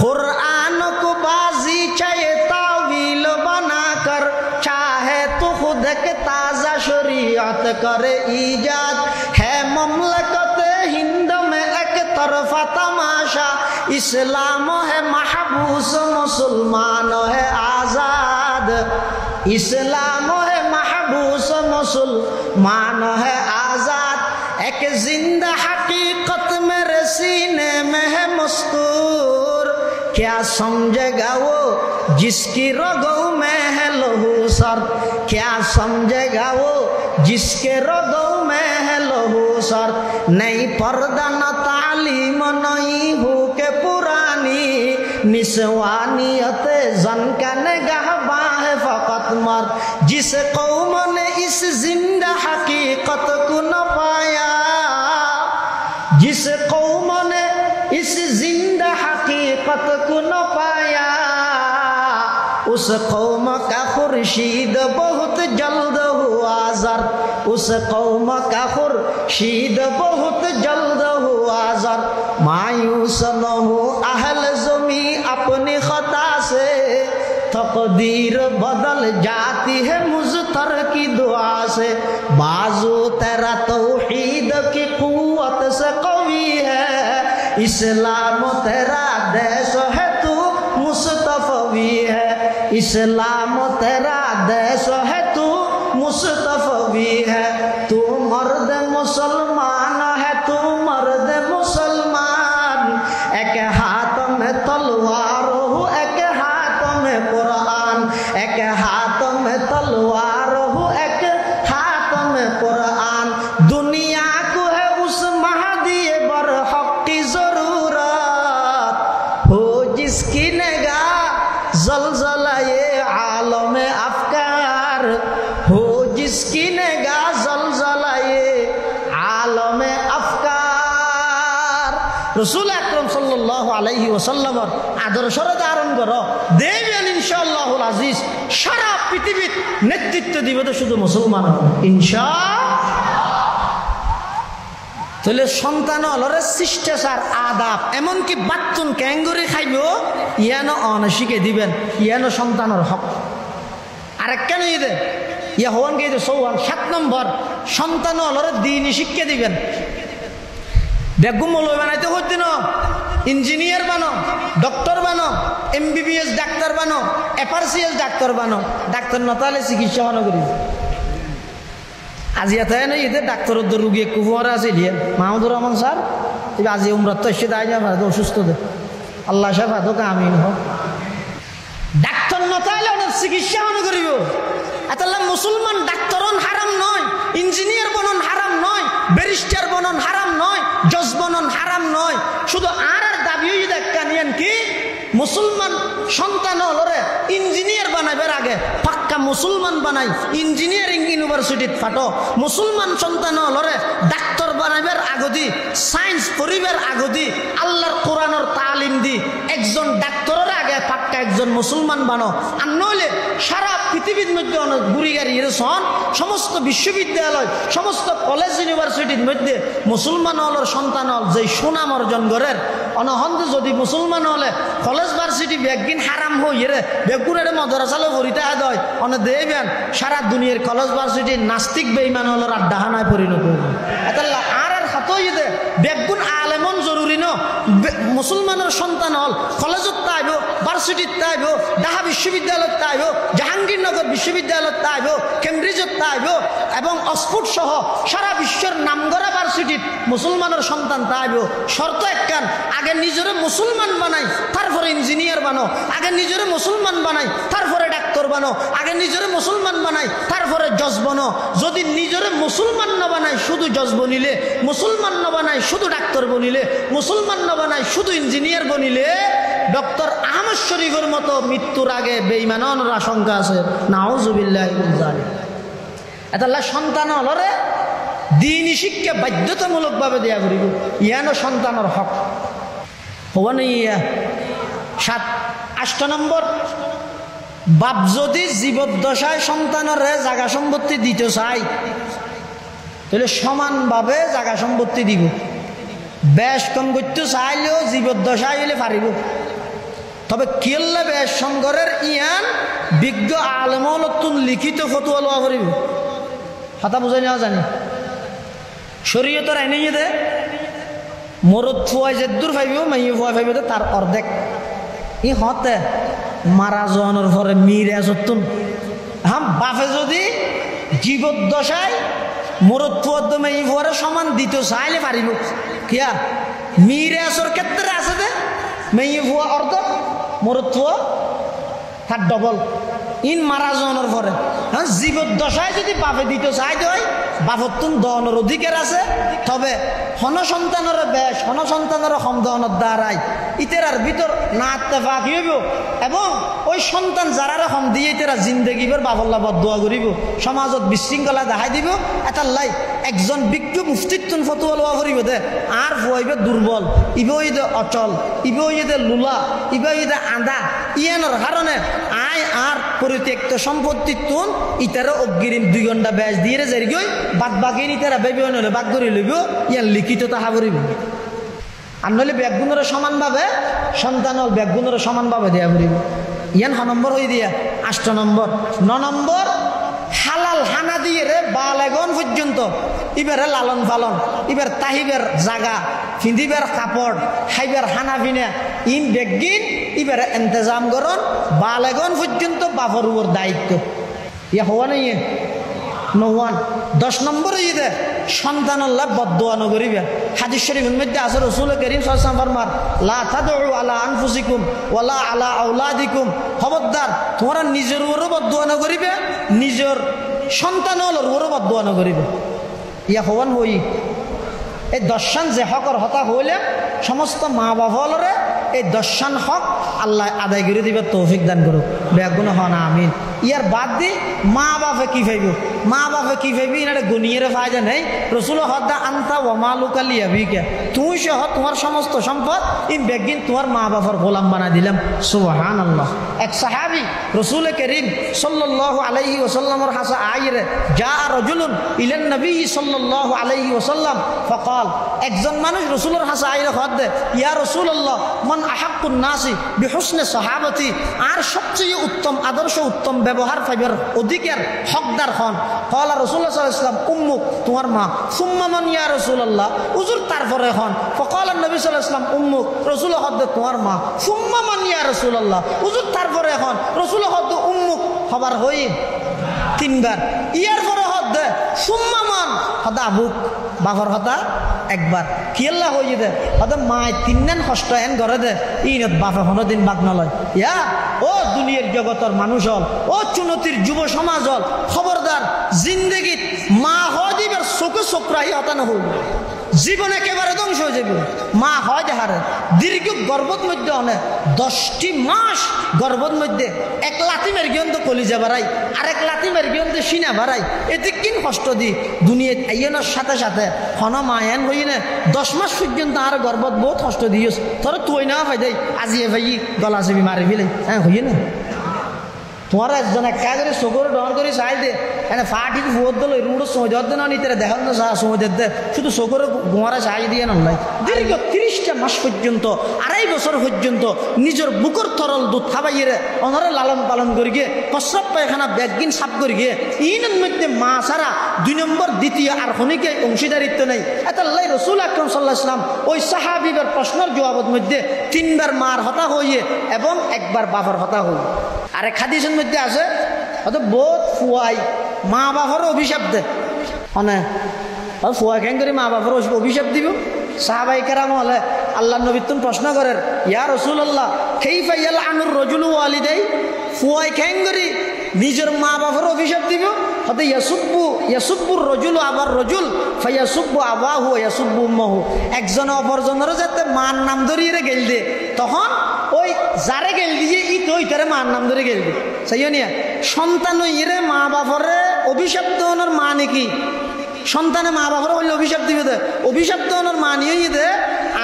कुरान को बाजी चाहे तावील बनाकर चाहे तू खुद के ताजा शरीयत करे ईजाद है ममलकत हिंद में एक तरफा तमाशा इस्लाम है महबूस मुसलमान है आजाद इस्लाम है महबूस मुसलमान है आजाद एक जिंदा हकीकत मेरे सीने में है मस्तूर क्या समझेगा वो जिसकी रगों में है लहू सर क्या समझेगा वो जिसके रगों में है लहू सर नहीं पर्दा न तालीम नहीं हो के पुरानी निस्वानियत जन का निगाहबा है फकत मर्द जिस कौम ने इस जिंदा हकीकत को न पाया जिस कौम ने इस जिंदा हकीकत को न पाया उस कौम का खुर्शीद बहुत जल्द हुआ जर उस कौम का खुर्शीद बहुत जल्द हुआ जर मायूस न हो अहल ज़मी रहमता से तकदीर बदल जाती है मुझतर की दुआ से बाजू तेरा तौहीद की कुव्वत से कवी है इस्लाम तेरा देश है तू मुस्तफवी है इस्लाम तेरा देश है तू मुस्तफवी है तू मर्द मुसलमान है तू मर्द मुसलमान एक हाथ में तलवार हो एक हाथ में कुरान एक हाथ में तलवार हो एक हाथ में कुरान दुनिया को है उस महदी बरहक की जरूरत हो जिसकी निगाह जलजला ये आलम अफकार हो जिसकी निगाह जलजला ये आलम अफकार रसूल আকরাম সাল্লাল্লাহু আলাইহি ওয়াসাল্লামের আদর্শরে ধারণ করো দেবেন ইনশাআল্লাহুল আজিজ সারা পৃথিবীর নেতৃত্ব দিবে তো শুধু মুসলমান ইনশাআল্লাহ তাহলে সন্তান হলরে শিষ্টাচার আদাব এমনকি বাচ্চন ক্যাঙ্গুরি খাইব ইয়ানো অনশিকে দিবেন ইয়ানো সন্তানের হক আরেক কেন ইদে ইয়া হওয়ান কে সৌহান 7 নম্বর সন্তান হলরে দ্বীনি শিক্ষা দিবেন বেগম মৌলবি বানাইতে হইতে না ইঞ্জিনিয়ার বানো ডক্টর বানো এমবিবিএস ডাক্তার বানো এফআরসিএস ডাক্তার বানো ডাক্তার নতালে চিকিৎসা বানো করি আজি এত নাই এতে ডাক্তার রোগী কুফুয়ারা আছে দিয়ে মাহমুদুর রহমান স্যার আজি উমরাত তো এসে দায় যাবে অসুস্থ দে আল্লাহ সাহেব তোকে আমিন হোক ডাক্তার নতালে অনেক চিকিৎসা বানো করিব এতলা মুসলমান ডাক্তারন হারাম নয় ইঞ্জিনিয়ার বনন হারাম নয় ব্যারিস্টার বনন হারাম নয় জজ বনন হারাম নয় শুধু আর দাবি দেখা নিয়েন কি মুসলমান সন্তান হলরে ইঞ্জিনিয়ার বানাইবার আগে পাক্কা মুসলমান বানাই ইঞ্জিনিয়ারিং ইউনিভার্সিটিত ফাটো মুসলমান সন্তান হলরে ডাক্তার বানাইবার আগদি সায়েন্স পড়িবার আগদি আল্লাহর কোরআনের তালিম দি একজন ডাক্তারের আগে পাক্কা একজন মুসলমান বানো আর নইলে সারা পৃথিবীর মধ্যে অনেক গুড়িগাড়ি এরসন সমস্ত বিশ্ববিদ্যালয় সমস্ত কলেজ ইউনিভার্সিটির মধ্যে মুসলমান হলর সন্তান হল যে সুনাম অর্জন করেন অনহন্ত যদি মুসলমান হলে কলেজ ভার্সিটি বেগিন হারাম হইরে বেগুনের মদরাসালো ভরিতে হয় অনে দেবেন সারা দুনিয়ার কলেজ ভার্সিটি নাস্তিক বেঈমান হলর আড্ডাহানায় পরিণত হইবে এতাল্লা আর হাতই দে বেগুন আলেমন জরুরি ন মুসলমানের সন্তান হল কলেজত তাইব ভার্সিটিত তাইব ঢাকা বিশ্ববিদ্যালয়ত তাইব জাহাঙ্গীরনগর বিশ্ববিদ্যালয়ত তাইব কেমব্রিজত তাইব এবং অক্সফোর্ড সহ সারা বিশ্বের নামগড়া ভার্সিটিত মুসলমানের সন্তান তাইব শর্ত একখান আগে নিজরে মুসলমান বানাই তারপরে ইঞ্জিনিয়ার বানো আগে নিজরে মুসলমান বানাই তারপরে ডাক্তার বানো আগে নিজরে মুসলমান বানাই তারপরে জজ বানো যদি নিজরে মুসলমান না বানাই শুধু জজ বনিলে মুসলমান না বানাই শুধু ডাক্তার বনিলে মুসলমান না বানাই শুধু ইঞ্জিনিয়ার বনিলে ডক্টর আহমদ শরীফের মতো মৃত্যুর আগে বেঈমানের আশঙ্কা আছে নাউজুবিল্লাহি মিন যালিক এতাল্লা সন্তান হলরে দ্বীনি শিক্ষা বাধ্যতামূলকভাবে দেয়া করিব ইয়ানো সন্তানের হক হওয়ান ইয়া 8 নম্বর বাপ যদি জীবদ্দশায় সন্তানের জায়গা সম্পত্তি দিতে চাই তাহলে সমানভাবে জায়গা সম্পত্তি দিব বেশ কম করতে চাইলেও জীবদ্দশায় হইলে পারিব তবে কেল্লা বেশ সংঘরের ইয়ান বিজ্ঞ আলেমতুন লিখিত ফতোয়া লওয়া করিব কথা বুঝাই নেওয়া জানি শরীয়তের আইনে দে মরদ ফুয়াই যে দূর পাইব মাইয়ে ফুয়া পাইব তার অর্ধেক ই হতে মারা যাওয়ানোর পরে মিরে সত্যুন হাম বাপে যদি জীবদ্দশায় মরদ ফুয়ার মাইয়ে ফুয়ারে সমান দিতে চাইলে পারিব কিয়া মিরে আসর ক্ষেত্রে আছে দে মাইয়ে ফুয়া অর্ধেক মরদ ফুয়া তার ডবল ইন মারা যাওয়ানোর পরে হ্যাঁ জীবদ্দশায় যদি বাপে দিতে চাই হয় বাপর তুন দহনের অধিকার আছে তবে হন সন্তানের বেশ হন সন্তানের হম দহনের দ্বারাই ইতেরার ভিতর না ইত্তেফাক হইব এবং ওই সন্তান যারা হম দিয়ে ইতেরা জিন্দগিবার বাবল্লা বদুয়া করিব সমাজত বিশৃঙ্খলা দেখাই দিব এটার লাই একজন বিজ্ঞ মুফতিত্তুন ফতোয়া লওয়া করিব দে আর ফুয়াইবে দুর্বল ইবইদে অচল ইবইদে লুলা ইবইদে আদা ইয়ানোর কারণে আয় আর পরিত্যক্ত সম্পত্তির তুন ইতারা অগ্রিম 2 ঘন্টা ব্যাস দিয়ে যাই গই বাদ বাকি ইতারা বেবি হলে বাদ করে লইব ইয়ার লিখিত তাহা করিব আর নইলে ব্যাগগুণের সমানভাবে সন্তান হল ব্যাগগুণের সমানভাবে দেয়া পড়িব। ইয়ান 6 নম্বর হয়ে দিয়া 8 নম্বর 9 নম্বর হালাল হানা দিয়ে রে বালেগন পর্যন্ত ইবারে লালন পালন, ইবার তাহিবের জাগা, ফিন্দিবার কাপড়, খাইবার হানা পিনা ইন বেগিন ইবারে ইন্তজাম করন বালেগন পর্যন্ত বাপর উপর দায়িত্ব। ইয়া হওয়া নেই নহওয়ান। 10 নম্বর ঈদে সন্তান আল্লাহ বদদোয়া নগরিবে। হাদিস শরীফের মধ্যে আছে রাসূল করিম সাল্লাল্লাহু আলাইহি ওয়াসাল্লাম ফরমান লা তাদউ আলা আনফুসিকুম ওয়ালা আলা আওলাদিকুম, খবরদার তোমরা নিজের উপরও বদদোয়া নগরিবে, নিজের সন্তানের উপরও বদদোয়া নগরিবে। ইয়া হওয়ান হই এই 10 যে হকর হতা হইলে সমস্ত মা বাবালরে এই 10 হক আল্লাহ আদায় করে দিবে, তৌফিক দান করুক। বেগুন হন আমিন। ইয়ার বাদ দি মা বাপে কি ভাইব, মা বাপে কি ভাইবি এটা গুনিয়ে ফায়দা নেই। রসুল হদ্দা আন্তা ও মা লুকালি আবিকে, তুই সহ তোমার সমস্ত সম্পদ ইম বেগিন তোমার মা বাবার গোলাম বানা দিলাম। সুবহানাল্লাহ। এক সাহাবী রসুল করিম সাল্লাল্লাহু আলাইহি ওয়াসাল্লামের হাসা আইরে যা রাজুলুন ইলান নবী সাল্লাল্লাহু আলাইহি ওয়াসাল্লাম ফাকাল, একজন মানুষ রসুলের হাসা আইরে হদ্দে ইয়া রাসূলুল্লাহ মান আহাক্কুন নাসি বিহুসনি সাহাবতি, আর সবচেয়ে উত্তম আদর্শ উত্তম ব্যবহার পাইবার অধিকার হকদার হন। কলা রাসূলুল্লাহ সাল্লাল্লাহু আলাইহি ওয়াসাল্লাম উম্মুক, তোমার মা। সুম্মা মান ইয়া রাসূলুল্লাহ, হুজুর তারপরে হন। ফকাল নবী সাল্লাল্লাহু আলাইহি ওয়াসাল্লাম উম্মুক, রাসূল হদ্দে তোমার মা। সুম্মা মান ইয়া রাসূলুল্লাহ, হুজুর তারপরে হন। রাসূল হদ্দে উম্মুক হবার হই 3 বার। ইয়ার পরে হদ্দে সুম্মা মান হদা আবুক, বাবার হতা 1 বার। কি আল্লাহ হই দে হদে মায় 3 দিন কষ্ট এন করে দে ইনত বাপে 15 দিন বাদ নলয়। ইয়া ও দুনিয়ার জগতের মানুষ হল, ও চুনতির যুব সমাজ হল, খবরদার জিন্দগিত মা হদিবের চোখে চোখরাই হতা নহল, জীবন একেবারে ধ্বংস হয়ে যাবে। মা হয় দেহারে দীর্ঘ গর্ভত মধ্যে অনেক 10টি মাস গর্ভত মধ্যে 1 লাথি মের গিয়ন্ত কলিজা বাড়াই, আর 1 লাথি মের গিয়ন্ত সিনা বাড়াই, এতে কিন কষ্ট দি দুনিয়াত আইনের সাথে সাথে হন মায়ান হই না 10 মাস পর্যন্ত আর গর্ভত বহুত কষ্ট দিয়েছ। তোর তুই না ভাই দেই আজিয়ে ভাই গলা চেবি মারি ফেলে হ্যাঁ হই না। তোমার একজন একা করে চকুরে ডর করে চাই দে এনে ফাটিকে ভোট দিল রুড়ো সময় দেওয়ার দিন নিতে দেখান না চা সময় দে শুধু চকুরে গোয়ারা চাই দিয়ে নয়। দীর্ঘ 30টা মাস পর্যন্ত 2.5 বছর পর্যন্ত নিজের বুকর তরল দুধ খাবাইয়ে ওনারা লালন পালন করি গিয়ে প্রস্রাব পায়খানা ব্যাগিন সাফ করি গিয়ে ইনের মধ্যে মা ছাড়া 2 নম্বর দ্বিতীয় আর খনিকে অংশীদারিত্ব নেই। এত আল্লাহ রসুল আকরাম সাল্লাল্লাহু আলাইহি ওয়াসাল্লাম ওই সাহাবীদের প্রশ্নের জবাবের মধ্যে 3 বার মার হতা হইয়ে এবং 1 বার বাবার হতা হই। আরেক হাদিসের মধ্যে আছে হয়তো বোধ ফুয়াই মা বাবার অভিশাপ দে মানে ফুয়া কেন করে মা বাবার অভিশাপ দিব। সাহাবাই কেরাম হলে আল্লাহ নবী তুমি প্রশ্ন করেন ইয়া রাসূলুল্লাহ কাইফা ইয়ালআনুর রাজুলু ওয়ালিদাই, ফুয়াই কেন করে নিজের মা বাবার অভিশাপ দিব। হয়তো ইয়াসুব্বুর রাজুলু আবার রাজুল ফায়াসুব্বু আবাহু ইয়াসুব্বু উম্মাহু, একজন অপরজনের যাতে মার নাম ধরিয়ে গেল দে তখন ওই যারে গেল দিয়ে ই তো ইতারে মার নাম ধরে গেল দে। সেই নিয়ে সন্তান ইরে মা বাপরে অভিশাপ দেওয়ানোর মা নাকি সন্তানে মা বাবার বললে অভিশাপ দিবে দে, অভিশাপ দেওয়ানোর মা নিয়ে দে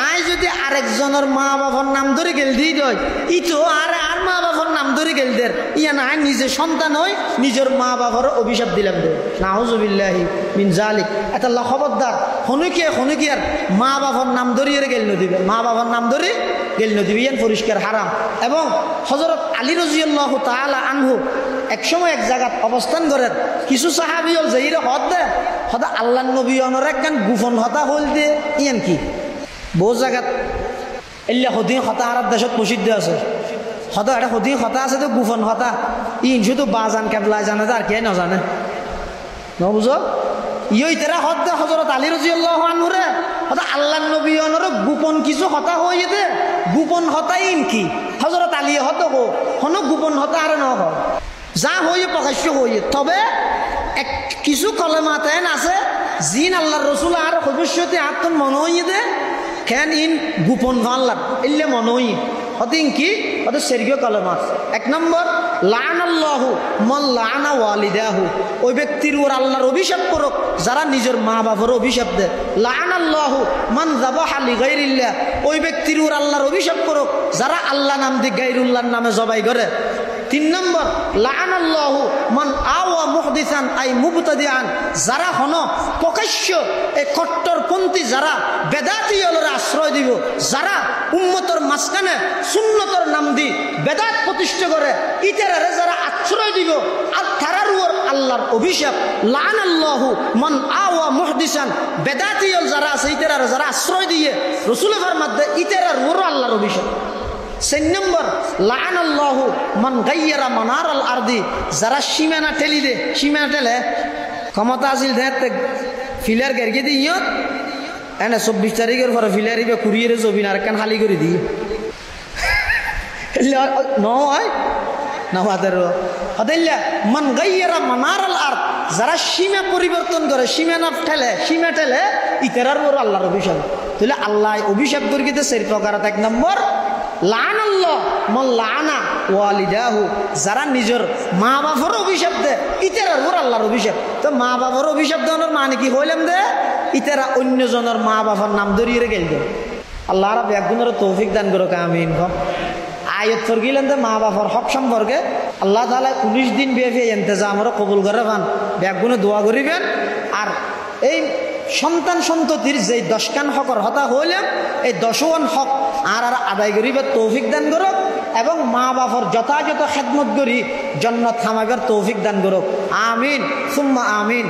আয় যদি আরেকজনের মা বাবার নাম ধরে গেল দিয়ে দেয় ই তো আর মা বাবার নাম ধরে গেল দের ইয়া না নিজে সন্তান হই নিজের মা বাবার অভিশাপ দিলাম দে। নাউজুবিল্লাহি মিন জালিক। এটা আল্লাহ খবরদার হনুকিয়ার মা বাবার নাম ধরিয়ে গেল নদিবে, মা বাবার নাম ধরে গেল নদিবে ইয়ান পরিষ্কার হারাম। এবং হযরত আলী রাদিয়াল্লাহু তাআলা আনহু এক সময় এক জায়গাত অবস্থান করেন, কিছু সাহাবী হল যাইরে হদ দে হদা আল্লাহ নবী অনর একখান গোপন হতা হল দে ইয়ান কি বহু জায়গাত এল্লা সদিন হতা আরব দেশত প্রসিদ্ধ আছে। হয়তো এটা সদিন হতা আছে তো গোপন হতা ইন শুধু বাজান কেবলাই জানে আর কে নাজানে নবুঝ ইয় তেরা হদ দে হযরত আলী রাদিয়াল্লাহু আনহু রে হদা আল্লাহ নবী অনর গোপন কিছু হতা হয়ে দে গোপন হতা ইন কি হযরত আলী হত হো হন গোপন হতা আর ন হয় যা হয়ে প্রকাশ্য হয়ে। তবে এক কিছু কলেমাতেন আছে জিন আল্লাহর রসুল আর ভবিষ্যতে আত্মন মনে হইয়ে দে কেন ইন গোপন আল্লাহ এলে মনে হই হতিন কি হতে সেরগীয় কলেমা। 1 নম্বর লানাল্লাহু মান লানা ওয়ালিদাহু, ওই ব্যক্তির ওর আল্লাহর অভিশাপ করুক যারা নিজের মা বাবার অভিশাপ দেয়। লানাল্লাহু মান যাবাহা লিগাইরিল্লাহ, ওই ব্যক্তির ওর আল্লাহর অভিশাপ করুক যারা আল্লাহ নাম দিয়ে গায়রুল্লাহর নামে জবাই করে। তিন নম্বর লাআনাল্লাহু মান আওয়া মুহদিসান আই মুবতাদিআন, যারা হন প্রকাশ্য এই কট্টরপন্থী, যারা বেদাতি হলরে আশ্রয় দিব, যারা উম্মতর মাঝখানে সুন্নতর নাম দি বেদাত প্রতিষ্ঠা করে ইতারারে যারা আশ্রয় দিব, আর তারার উপর আল্লাহর অভিশাপ। লাআনাল্লাহু মান আওয়া মুহদিসান, বেদাতি হল যারা আছে ইতারারে যারা আশ্রয় দিয়ে রাসূলের মধ্যে ইতারার উপর আল্লাহর অভিশাপ। 4 নম্বর লাআনাল্লাহু মান গায়্যারা মানারাল আরদি, যারা সীমানা ঠেলি দে, সীমানা ঠেলে ক্ষমতা আছিল দেখতে ফিলার গেরগে দিয়ে এনে 24 তারিখের পরে ফিলার ইবে কুরিয়ারে জবিন আর কান খালি করে দিয়ে নয় নামাদের হদাইল্লা মান গায়্যারা মানারাল আরদ, যারা সীমা পরিবর্তন করে, সীমানা ঠেলে, সীমা ঠেলে ইতারার উপর আল্লাহর অভিশাপ। তাহলে আল্লাহ অভিশাপ করে দিতে 4 প্রকার। 1 নম্বর লাআনাল্লাহ মান লাআনা ওয়ালিদাহু, যারা নিজের মা বাবার অভিশাপ দেয় ইতারার উপর আল্লাহর অভিশাপ। তো মা বাবার অভিশাপ দেওয়ার মানে কি হইলাম দে ইতারা অন্যজনের মা বাবার নাম ধরিয়ে গেল। আল্লাহ রাব একগুণের তৌফিক দান করো, আমিন। আয়াত ফরগিলেন দে মা বাবার হক সম্পর্কে আল্লাহ তাআলা 19 দিন ব্যাপী ইন্তজামরা কবুল করে পান, ব্যাগুনে দোয়া করিবেন। আর এই সন্তান সন্ততির যে 10 খান হকর হতা হইলাম এই 10 হক আর আদায় করিবার তৌফিক দান করো, এবং মা বাবার যথাযথ খেদমত করি জান্নাত থামাইবার তৌফিক দান করো, আমিন সুম্মা আমিন।